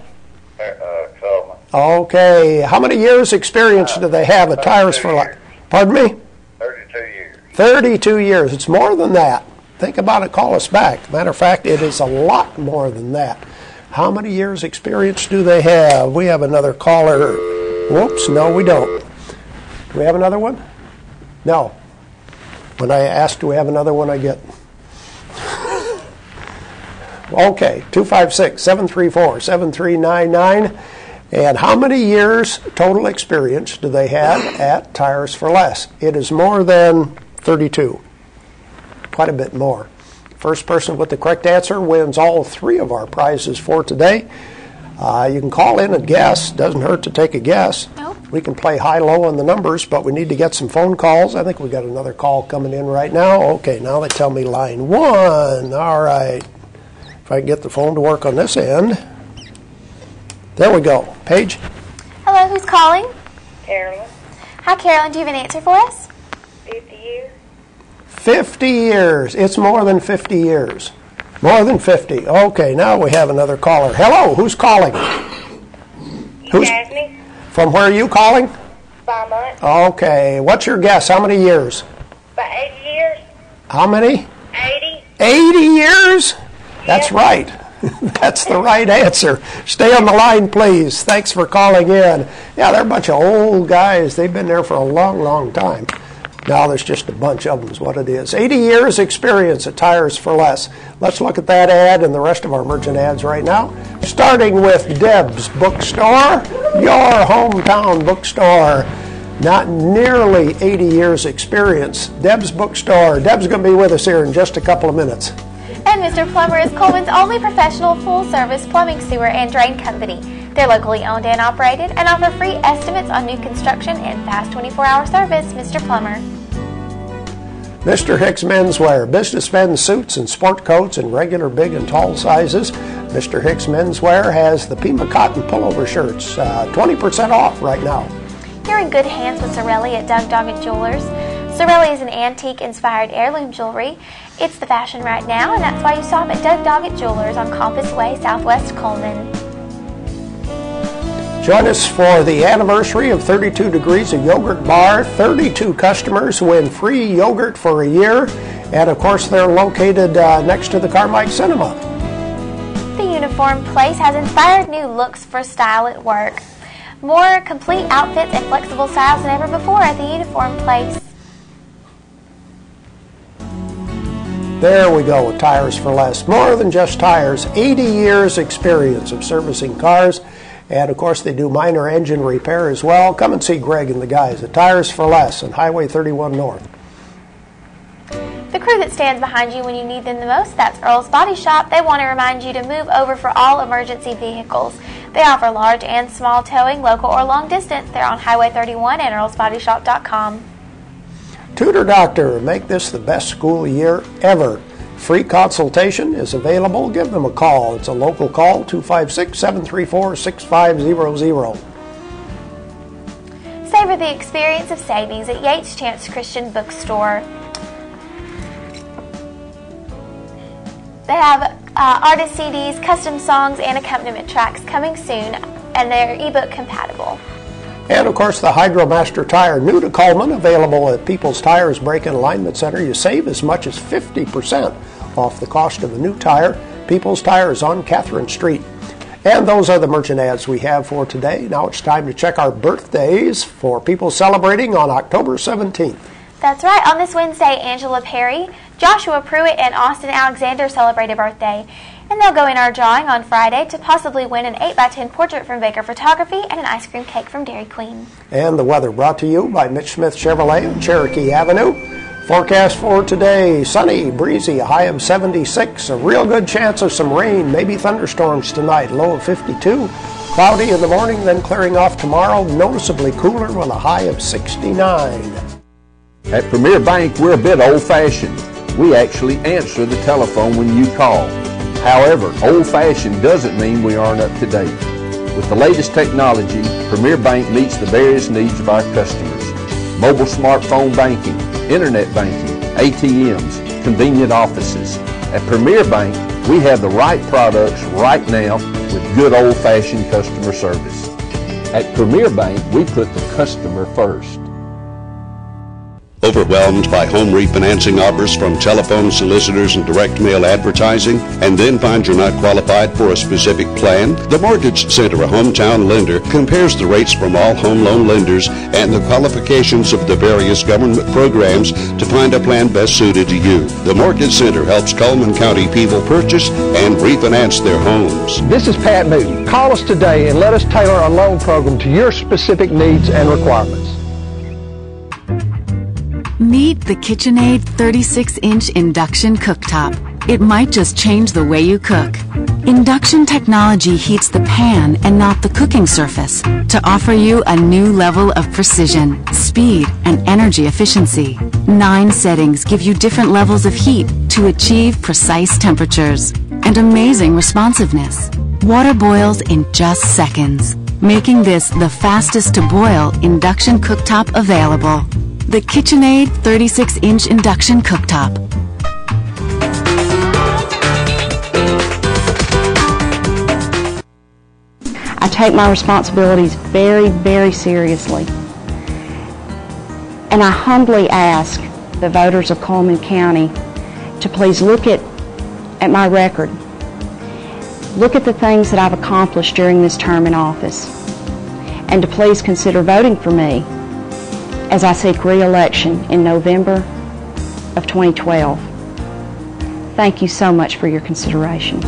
Coleman. Okay. How many years experience do they have at Tires for Less? Pardon me? 32 years. 32 years. It's more than that. Think about it. Call us back. Matter of fact, it is a lot more than that. How many years experience do they have? We have another caller. Whoops. No, we don't. Do we have another one? No. When I ask, do we have another one, I get... Okay, 256-734-7399. And how many years total experience do they have at Tires for Less? It is more than 32. Quite a bit more. First person with the correct answer wins all 3 of our prizes for today. You can call in and guess. Doesn't hurt to take a guess. Nope. We can play high-low on the numbers, but we need to get some phone calls. I think we got another call coming in right now. Okay, now they tell me line 1. All right. If I can get the phone to work on this end. There we go. Paige? Hello, who's calling? Carolyn. Hi, Carolyn. Do you have an answer for us? 50 years. 50 years. It's more than 50 years. More than 50. Okay, now we have another caller. Hello, who's calling? Jasmine. From where are you calling? Beaumont. Okay, what's your guess? How many years? About 80 years. How many? 80. 80 years? That's right. That's the right answer. Stay on the line, please. Thanks for calling in. Yeah, they're a bunch of old guys. They've been there for a long, long time. Now there's just a bunch of them is what it is. 80 years experience at Tires for Less. Let's look at that ad and the rest of our merchant ads right now. Starting with Deb's Bookstore, your hometown bookstore. Not nearly 80 years experience. Deb's Bookstore. Deb's going to be with us here in just a couple of minutes. And Mr. Plumber is Coleman's only professional full-service plumbing, sewer, and drain company. They're locally owned and operated and offer free estimates on new construction and fast 24-hour service. Mr. Plumber. Mr. Hicks Menswear, businessmen suits and sport coats in regular, big, and tall sizes. Mr. Hicks Menswear has the Pima cotton pullover shirts, 20% off right now. You're in good hands with Sorelli at Doug Doggett Jewelers. Sorelli is an antique-inspired heirloom jewelry. It's the fashion right now, and that's why you shop at Doug Doggett Jewelers on Compass Way, Southwest Coleman. Join us for the anniversary of 32 Degrees, a yogurt bar. 32 customers win free yogurt for a year. And, of course, they're located next to the Carmike Cinema. The Uniform Place has inspired new looks for style at work. More complete outfits and flexible styles than ever before at the Uniform Place. There we go with Tires for Less. More than just tires, 80 years experience of servicing cars. And, of course, they do minor engine repair as well. Come and see Greg and the guys at Tires for Less on Highway 31 North. The The crew that stands behind you when you need them the most, that's Earl's Body Shop. They want to remind you to move over for all emergency vehicles. They offer large and small towing, local or long distance. They're on Highway 31 and earlsbodyshop.com. Tutor Doctor, make this the best school year ever. Free consultation is available. Give them a call. It's a local call, 256-734-6500. Savor the experience of savings at Yates Chance Christian Bookstore. They have artist CDs, custom songs, and accompaniment tracks coming soon, and they're ebook compatible. And of course, the Hydromaster Tire, new to Coleman, available at People's Tires Brake and Alignment Center. You save as much as 50% off the cost of a new tire. People's Tire is on Catherine Street. And those are the merchant ads we have for today. Now it's time to check our birthdays for people celebrating on October 17th. That's right. On this Wednesday, Angela Perry, Joshua Pruitt, and Austin Alexander celebrate a birthday. And they'll go in our drawing on Friday to possibly win an 8x10 portrait from Baker Photography and an ice cream cake from Dairy Queen. And the weather brought to you by Mitch Smith Chevrolet on Cherokee Avenue. Forecast for today, sunny, breezy, a high of 76. A real good chance of some rain, maybe thunderstorms tonight, low of 52. Cloudy in the morning, then clearing off tomorrow, noticeably cooler with a high of 69. At Premier Bank, we're a bit old-fashioned. We actually answer the telephone when you call. However, old-fashioned doesn't mean we aren't up to date. With the latest technology, Premier Bank meets the various needs of our customers. Mobile smartphone banking, internet banking, ATMs, convenient offices. At Premier Bank, we have the right products right now with good old-fashioned customer service. At Premier Bank, we put the customer first. Overwhelmed by home refinancing offers from telephone solicitors and direct mail advertising, and then find you're not qualified for a specific plan? The Mortgage Center, a hometown lender, compares the rates from all home loan lenders and the qualifications of the various government programs to find a plan best suited to you. The Mortgage Center helps Coleman County people purchase and refinance their homes. This is Pat Newton. Call us today and let us tailor a loan program to your specific needs and requirements. Meet the KitchenAid 36-inch induction cooktop. It might just change the way you cook. Induction technology heats the pan and not the cooking surface to offer you a new level of precision, speed, and energy efficiency. 9 settings give you different levels of heat to achieve precise temperatures and amazing responsiveness. Water boils in just seconds, making this the fastest to boil induction cooktop available. The KitchenAid 36-inch induction cooktop. I take my responsibilities very, very seriously. And I humbly ask the voters of Coleman County to please look at my record. Look at the things that I've accomplished during this term in office. And to please consider voting for me as I seek re-election in November of 2012. Thank you so much for your consideration.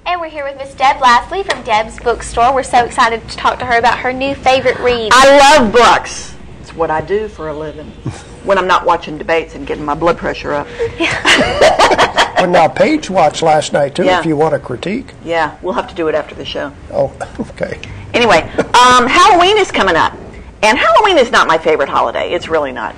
And we're here with Miss Deb Lastly from Deb's Bookstore. We're so excited to talk to her about her new favorite read. I love books. It's what I do for a living when I'm not watching debates and getting my blood pressure up. Well, now Paige watched last night too, Yeah. if you want a critique. Yeah, we'll have to do it after the show. Oh, okay. Anyway, Halloween is coming up. And Halloween is not my favorite holiday. It's really not.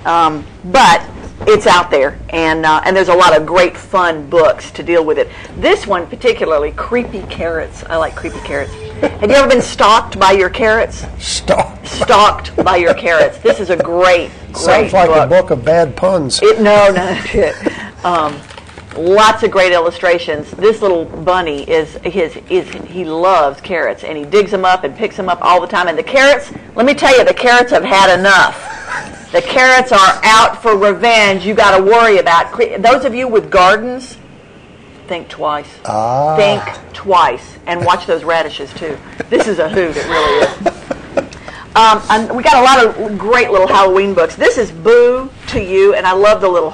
But it's out there. And there's a lot of great fun books to deal with it. This one particularly, Creepy Carrots. I like Creepy Carrots. Have you ever been stalked by your carrots? Stalked by your carrots. This is a great Sounds like a book of bad puns. No. Lots of great illustrations. This little bunny he loves carrots, and he digs them up and picks them up all the time. And the carrots, let me tell you, the carrots have had enough. The carrots are out for revenge. You got to worry about. Those of you with gardens, think twice. Think twice, and watch those radishes too. This is a hoot. It really is. And we got a lot of great little Halloween books. This is Boo to You, and I love the little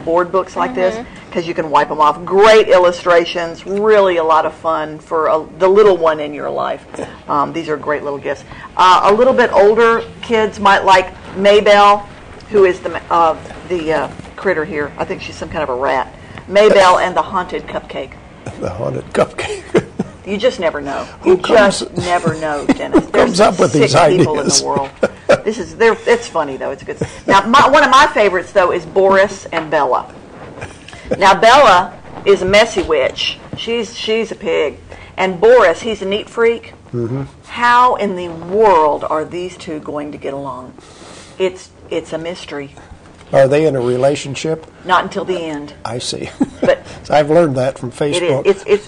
board books like this because you can wipe them off. Great illustrations, really a lot of fun for the little one in your life. These are great little gifts. A little bit older kids might like Maybelle who is the critter here. I think she's some kind of a rat. Maybelle and the haunted cupcake. The haunted cupcake. You just never know. You just never know, Dennis. There's up with sick these people ideas? in the world. It's funny though. It's good. Now, one of my favorites though is Boris and Bella. Now, Bella is a messy witch. She's a pig, and Boris, he's a neat freak. Mm-hmm. How in the world are these two going to get along? It's a mystery. Are they in a relationship? Not until the end. I see. But So I've learned that from Facebook. It's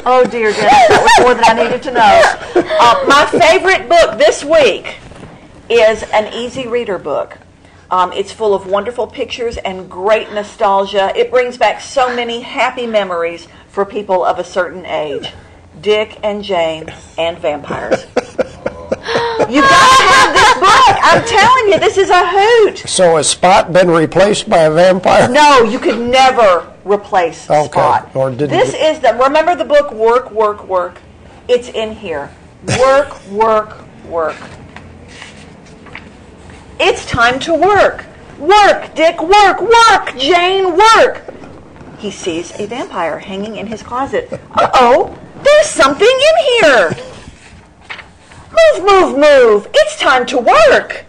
oh dear, Dennis, that was more than I needed to know. My favorite book this week is an easy reader book. It's full of wonderful pictures and great nostalgia. It brings back so many happy memories for people of a certain age. Dick and Jane and vampires. You gotta have this book. I'm telling you, this is a hoot. So has Spot been replaced by a vampire? No, you could never replace Spot. Or did This is remember the book Work, Work, Work? It's in here. Work, work, work. It's time to work. Work, Dick, work, work, Jane, work. He sees a vampire hanging in his closet. Uh-oh, there's something in here. Move, move, move. It's time to work.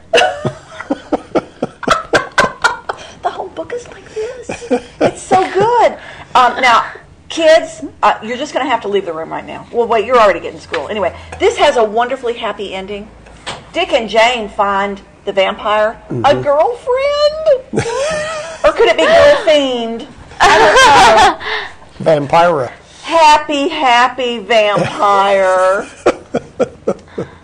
The whole book is like this. It's so good. Now, kids, you're just going to have to leave the room right now. Well, wait, you're already getting school. Anyway, this has a wonderfully happy ending. Dick and Jane find the vampire a girlfriend? Or could it be girl-themed? I don't know. Vampira. Happy, happy vampire.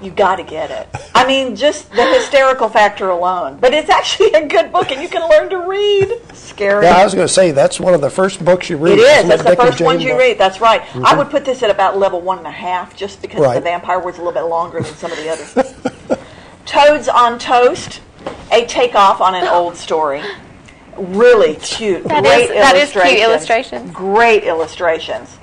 You got to get it. I mean, just the hysterical factor alone. But it's actually a good book, and you can learn to read. Scary. Yeah, I was going to say, that's one of the first books you read. It is. Isn't That's it the Dick and first one Jane you book? read. That's right. Mhm. I would put this at about level 1.5, just because Right. the vampire was a little bit longer than some of the others. Toads on Toast, a takeoff on an old story. Really cute. That Great is cute illustrations. Great illustrations.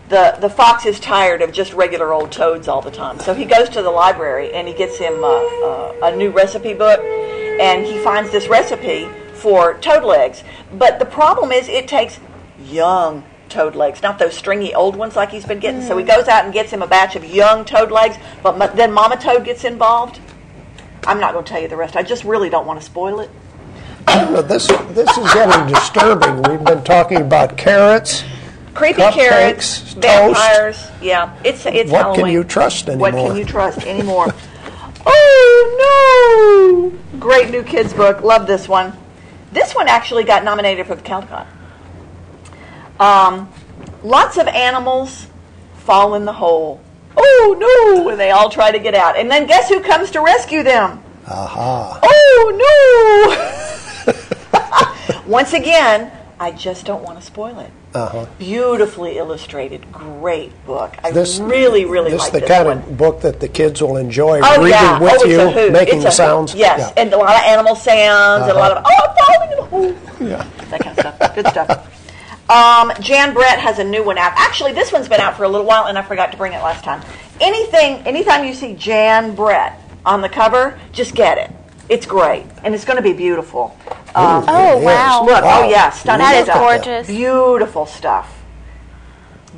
The fox is tired of just regular old toads all the time. So he goes to the library and he gets him a new recipe book, and he finds this recipe for toad legs. But the problem is it takes young toad legs, not those stringy old ones like he's been getting. So he goes out and gets him a batch of young toad legs, but then Mama Toad gets involved. I'm not going to tell you the rest. I just really don't want to spoil it. This is getting disturbing. We've been talking about carrots, Creepy cupcakes, carrots, toast. vampires. Yeah, it's What Halloween. can you trust anymore? What can you trust anymore? Oh no! Great new kids book. Love this one. This one actually got nominated for the Caldecott. Lots of animals fall in the hole. Oh no! And they all try to get out. And then guess who comes to rescue them? Aha. Oh no! Once again, I just don't want to spoil it. Uh-huh. Beautifully illustrated, great book. I This really This like is the this kind one. of book that the kids will enjoy Oh, reading yeah. with It's you, a hoot. making It's the a hoot. sounds. Yes, Yeah. and a lot of animal sounds and a lot of, I'm falling in the hole. Yeah. That kind of stuff. Good stuff. Jan Brett has a new one out. Actually, this one's been out for a little while, and I forgot to bring it last time. Anytime you see Jan Brett on the cover, just get it. It's great, and it's going to be beautiful. Oh, wow. Look, Wow. oh yeah, stunning That is stuff. gorgeous. Beautiful stuff.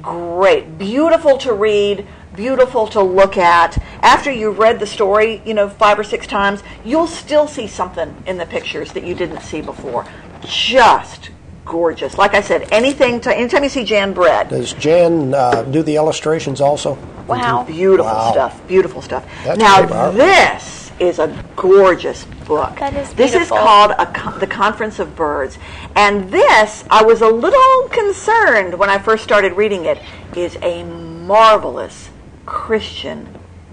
Great. Beautiful to read, beautiful to look at. After you've read the story, 5 or 6 times, you'll still see something in the pictures that you didn't see before. Just gorgeous. Like I said, anytime you see Jan Brett. Does Jan do the illustrations also? Wow. Beautiful Wow. stuff. Beautiful stuff. That's Now, pretty powerful. this is a gorgeous book. That is This is beautiful. called The Conference of Birds. And this, I was a little concerned when I first started reading it, is a marvelous Christian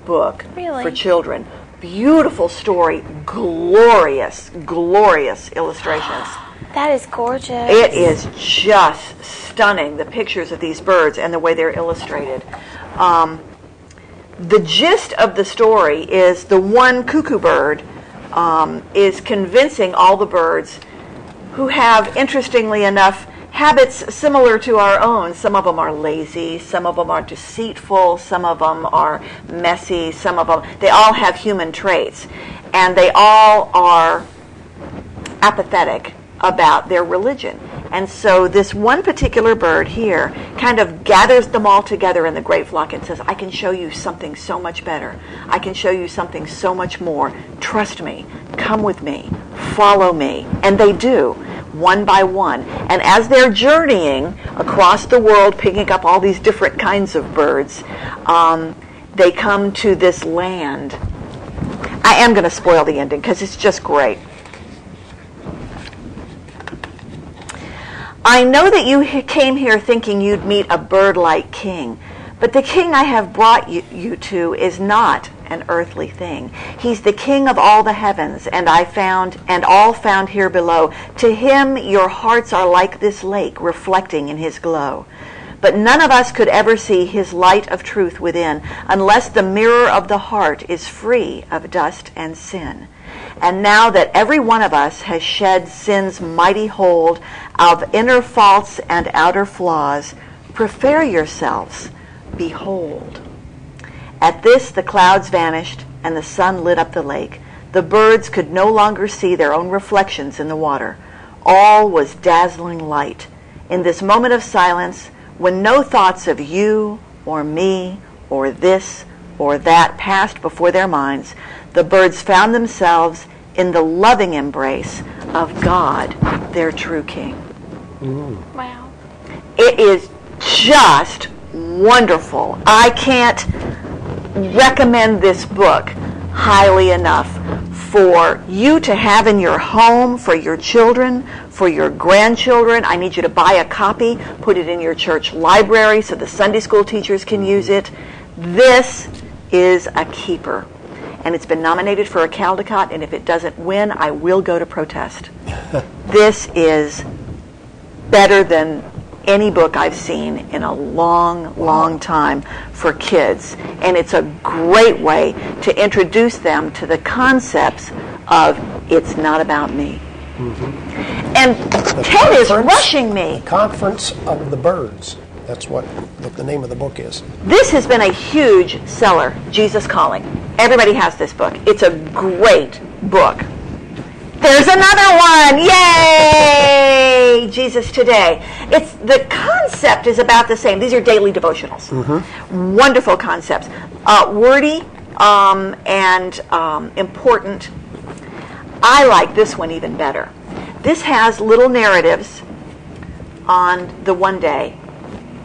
book Really? for children. Beautiful story, glorious, glorious illustrations. That is gorgeous. It is just stunning, the pictures of these birds and the way they're illustrated. The gist of the story is the one cuckoo bird is convincing all the birds who have, interestingly enough, habits similar to our own. Some of them are lazy, some of them are deceitful, some of them are messy, some of them, they all have human traits. And they all are apathetic about their religion. And so this one particular bird here kind of gathers them all together in the great flock and says, I can show you something so much better. I can show you something so much more. Trust me. Come with me. Follow me. And they do, one by one. And as they're journeying across the world, picking up all these different kinds of birds, they come to this land. I am going to spoil the ending because it's just great. I know that you came here thinking you'd meet a bird-like king, but the king I have brought you to is not an earthly thing. He's the king of all the heavens, and all found here below. To him your hearts are like this lake, reflecting in his glow. But none of us could ever see his light of truth within, unless the mirror of the heart is free of dust and sin. And now that every one of us has shed sin's mighty hold of inner faults and outer flaws, prepare yourselves, behold. At this the clouds vanished and the sun lit up the lake. The birds could no longer see their own reflections in the water. All was dazzling light. In this moment of silence, when no thoughts of you or me or this or that passed before their minds, the birds found themselves in the loving embrace of God, their true King. Wow. It is just wonderful. I can't recommend this book highly enough for you to have in your home, for your children, for your grandchildren. I need you to buy a copy, put it in your church library so the Sunday school teachers can use it. This is a keeper. And it's been nominated for a Caldecott, and if it doesn't win, I will go to protest. This is better than any book I've seen in a long, long time for kids. And it's a great way to introduce them to the concepts of it's not about me. Mm-hmm. And Ted is rushing me. The Conference of the Birds. That's what the name of the book is. This has been a huge seller, Jesus Calling. Everybody has this book. It's a great book. There's another one! Yay! Jesus Today. The concept is about the same. These are daily devotionals. Mm-hmm. Wonderful concepts. Wordy and important. I like this one even better. This has little narratives on the one day,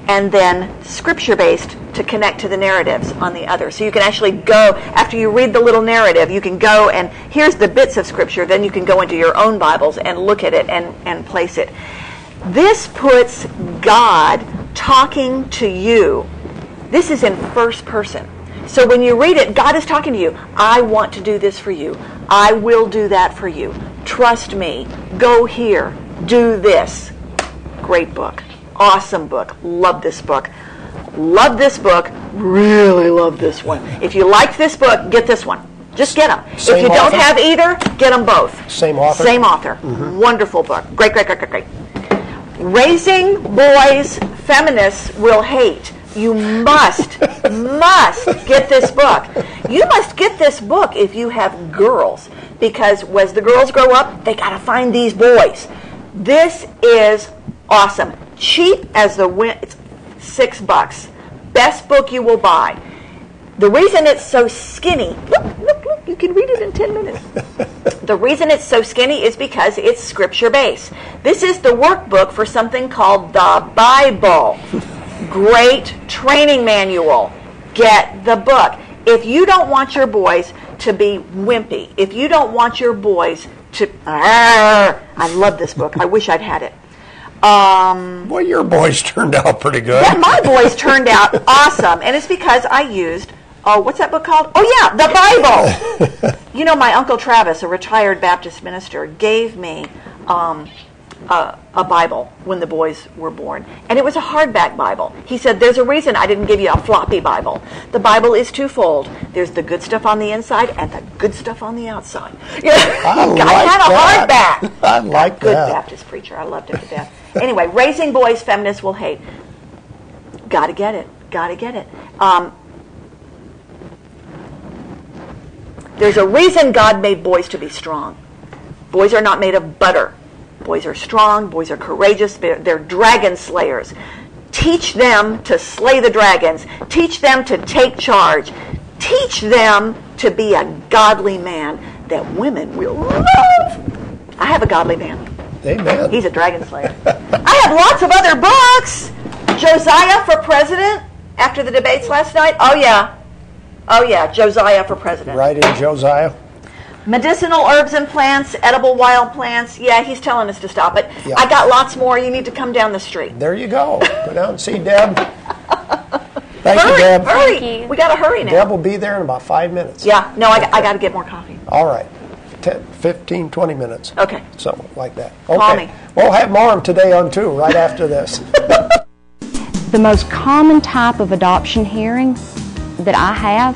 and then scripture-based to connect to the narratives on the other. So you can actually go, after you read the little narrative, you can go and here's the bits of scripture, then you can go into your own Bibles and look at it and place it. This puts God talking to you. This is in first person. So when you read it, God is talking to you. I want to do this for you. I will do that for you. Trust me. Go here. Do this. Great book. Awesome book. Love this book. Love this book. Really love this one. If you like this book, get this one. Just get them. If you don't have either, get them both. Same author? Same author. Mm-hmm. Wonderful book. Great, great, great, great, great. Raising Boys Feminists Will Hate. You must get this book. You must get this book if you have girls, because as the girls grow up, they got to find these boys. This is awesome. Cheap as the wind. It's $6. Best book you will buy. The reason it's so skinny, look, you can read it in 10 minutes. The reason it's so skinny is because it's scripture-based. This is the workbook for something called the Bible. Great training manual. Get the book. If you don't want your boys to be wimpy, if you don't want your boys to... I love this book. I wish I'd had it. Well, your boys turned out pretty good. Yeah, my boys turned out awesome. And it's because I used... what's that book called? Oh, yeah, the Bible. You know, my Uncle Travis, a retired Baptist minister, gave me a Bible when the boys were born. And it was a hardback Bible. He said, there's a reason I didn't give you a floppy Bible. The Bible is twofold. There's the good stuff on the inside and the good stuff on the outside. You know, I had a hardback. I like Good that. Baptist preacher. I loved him to death. Anyway, raising boys feminists will hate. Got to get it. Got to get it. There's a reason God made boys to be strong. Boys are not made of butter. Boys are strong. Boys are courageous. They're dragon slayers. Teach them to slay the dragons. Teach them to take charge. Teach them to be a godly man that women will love. I have a godly man. Amen. He's a dragon slayer. I have lots of other books. Josiah for president after the debates last night. Oh, yeah. Oh, yeah. Josiah for president. Right in Josiah. Medicinal herbs and plants, edible wild plants. Yeah, he's telling us to stop it. Yeah. I got lots more. You need to come down the street. There you go. Go down and see Deb. Thank Hurry, you, Deb. hurry. Thank you. We got to hurry now. Deb will be there in about 5 minutes. Yeah, no, I got to get more coffee. All right. 10, 15, 20 minutes. Okay. Something like that. Call Okay. me. We'll have more today on 2 right after this. The most common type of adoption hearing that I have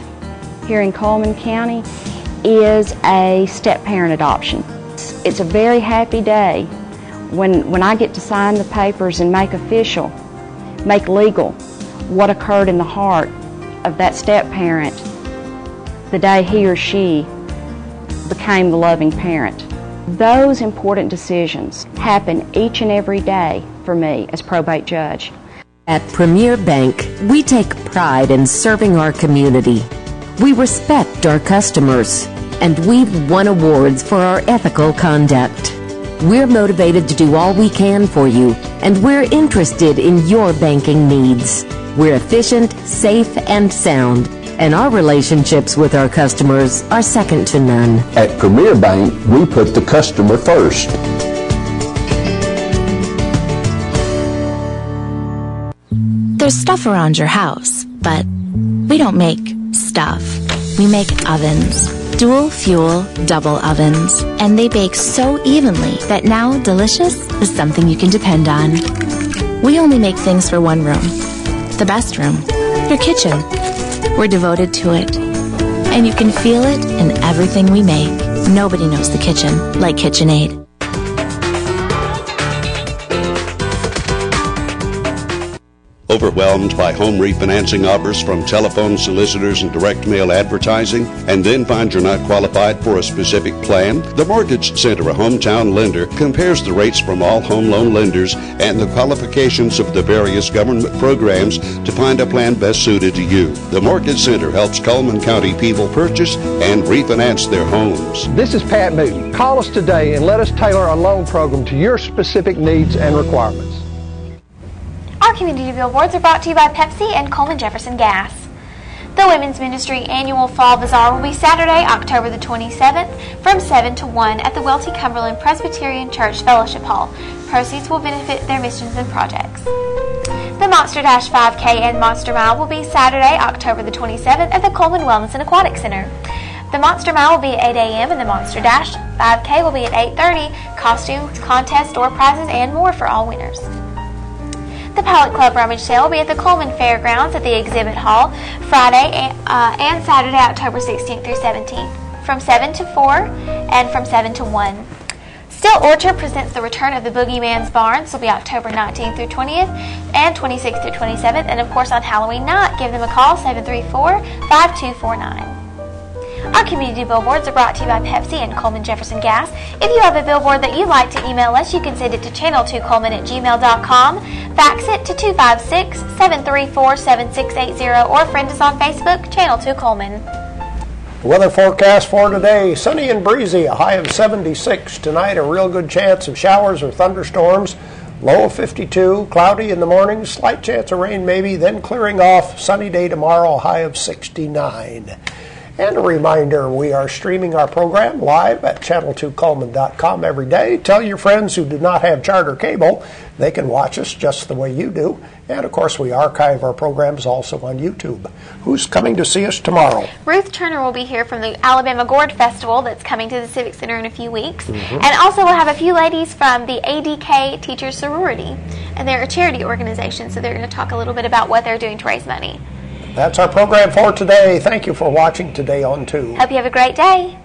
here in Coleman County is a step-parent adoption. It's a very happy day when I get to sign the papers and make official, make legal what occurred in the heart of that step-parent the day he or she became the loving parent. Those important decisions happen each and every day for me as probate judge. At Premier Bank, we take pride in serving our community. We respect our customers, and we've won awards for our ethical conduct. We're motivated to do all we can for you, and we're interested in your banking needs. We're efficient, safe, and sound, and our relationships with our customers are second to none. At Premier Bank, we put the customer first. There's stuff around your house, but we don't make stuff. We make ovens. Dual fuel, double ovens. And they bake so evenly that now delicious is something you can depend on. We only make things for one room. The best room. Your kitchen. We're devoted to it. And you can feel it in everything we make. Nobody knows the kitchen like KitchenAid. Overwhelmed by home refinancing offers from telephone solicitors and direct mail advertising, and then find you're not qualified for a specific plan? The Mortgage Center, a hometown lender, compares the rates from all home loan lenders and the qualifications of the various government programs to find a plan best suited to you. The Mortgage Center helps Coleman County people purchase and refinance their homes. This is Pat Newton. Call us today and let us tailor a loan program to your specific needs and requirements. Our community billboards are brought to you by Pepsi and Coleman Jefferson Gas. The Women's Ministry Annual Fall Bazaar will be Saturday, October the 27th from 7 to 1 at the Welty Cumberland Presbyterian Church Fellowship Hall. Proceeds will benefit their missions and projects. The Monster Dash 5K and Monster Mile will be Saturday, October the 27th at the Coleman Wellness and Aquatic Center. The Monster Mile will be at 8 a.m. and the Monster Dash 5K will be at 8:30. Costumes, contests, door prizes, and more for all winners. The Pilot Club Rummage Sale will be at the Coleman Fairgrounds at the Exhibit Hall Friday and Saturday, October 16th through 17th, from 7 to 4 and from 7 to 1. Still Orchard presents the return of the Boogeyman's Barn. This will be October 19th through 20th and 26th through 27th. And of course on Halloween night, give them a call, 734-5249. Our community billboards are brought to you by Pepsi and Coleman Jefferson Gas. If you have a billboard that you'd like to email us, you can send it to channel2coleman@gmail.com, fax it to 256-734-7680, or friend us on Facebook, Channel 2 Coleman. Weather forecast for today, sunny and breezy, a high of 76. Tonight, a real good chance of showers or thunderstorms, low of 52. Cloudy in the morning, slight chance of rain maybe, then clearing off. Sunny day tomorrow, a high of 69. And a reminder, we are streaming our program live at channel2coleman.com every day. Tell your friends who do not have Charter cable, they can watch us just the way you do. And of course, we archive our programs also on YouTube. Who's coming to see us tomorrow? Ruth Turner will be here from the Alabama Gourd Festival that's coming to the Civic Center in a few weeks. And also we'll have a few ladies from the ADK Teachers Sorority. And they're a charity organization, so they're going to talk a little bit about what they're doing to raise money. That's our program for today. Thank you for watching Today on 2. Hope you have a great day.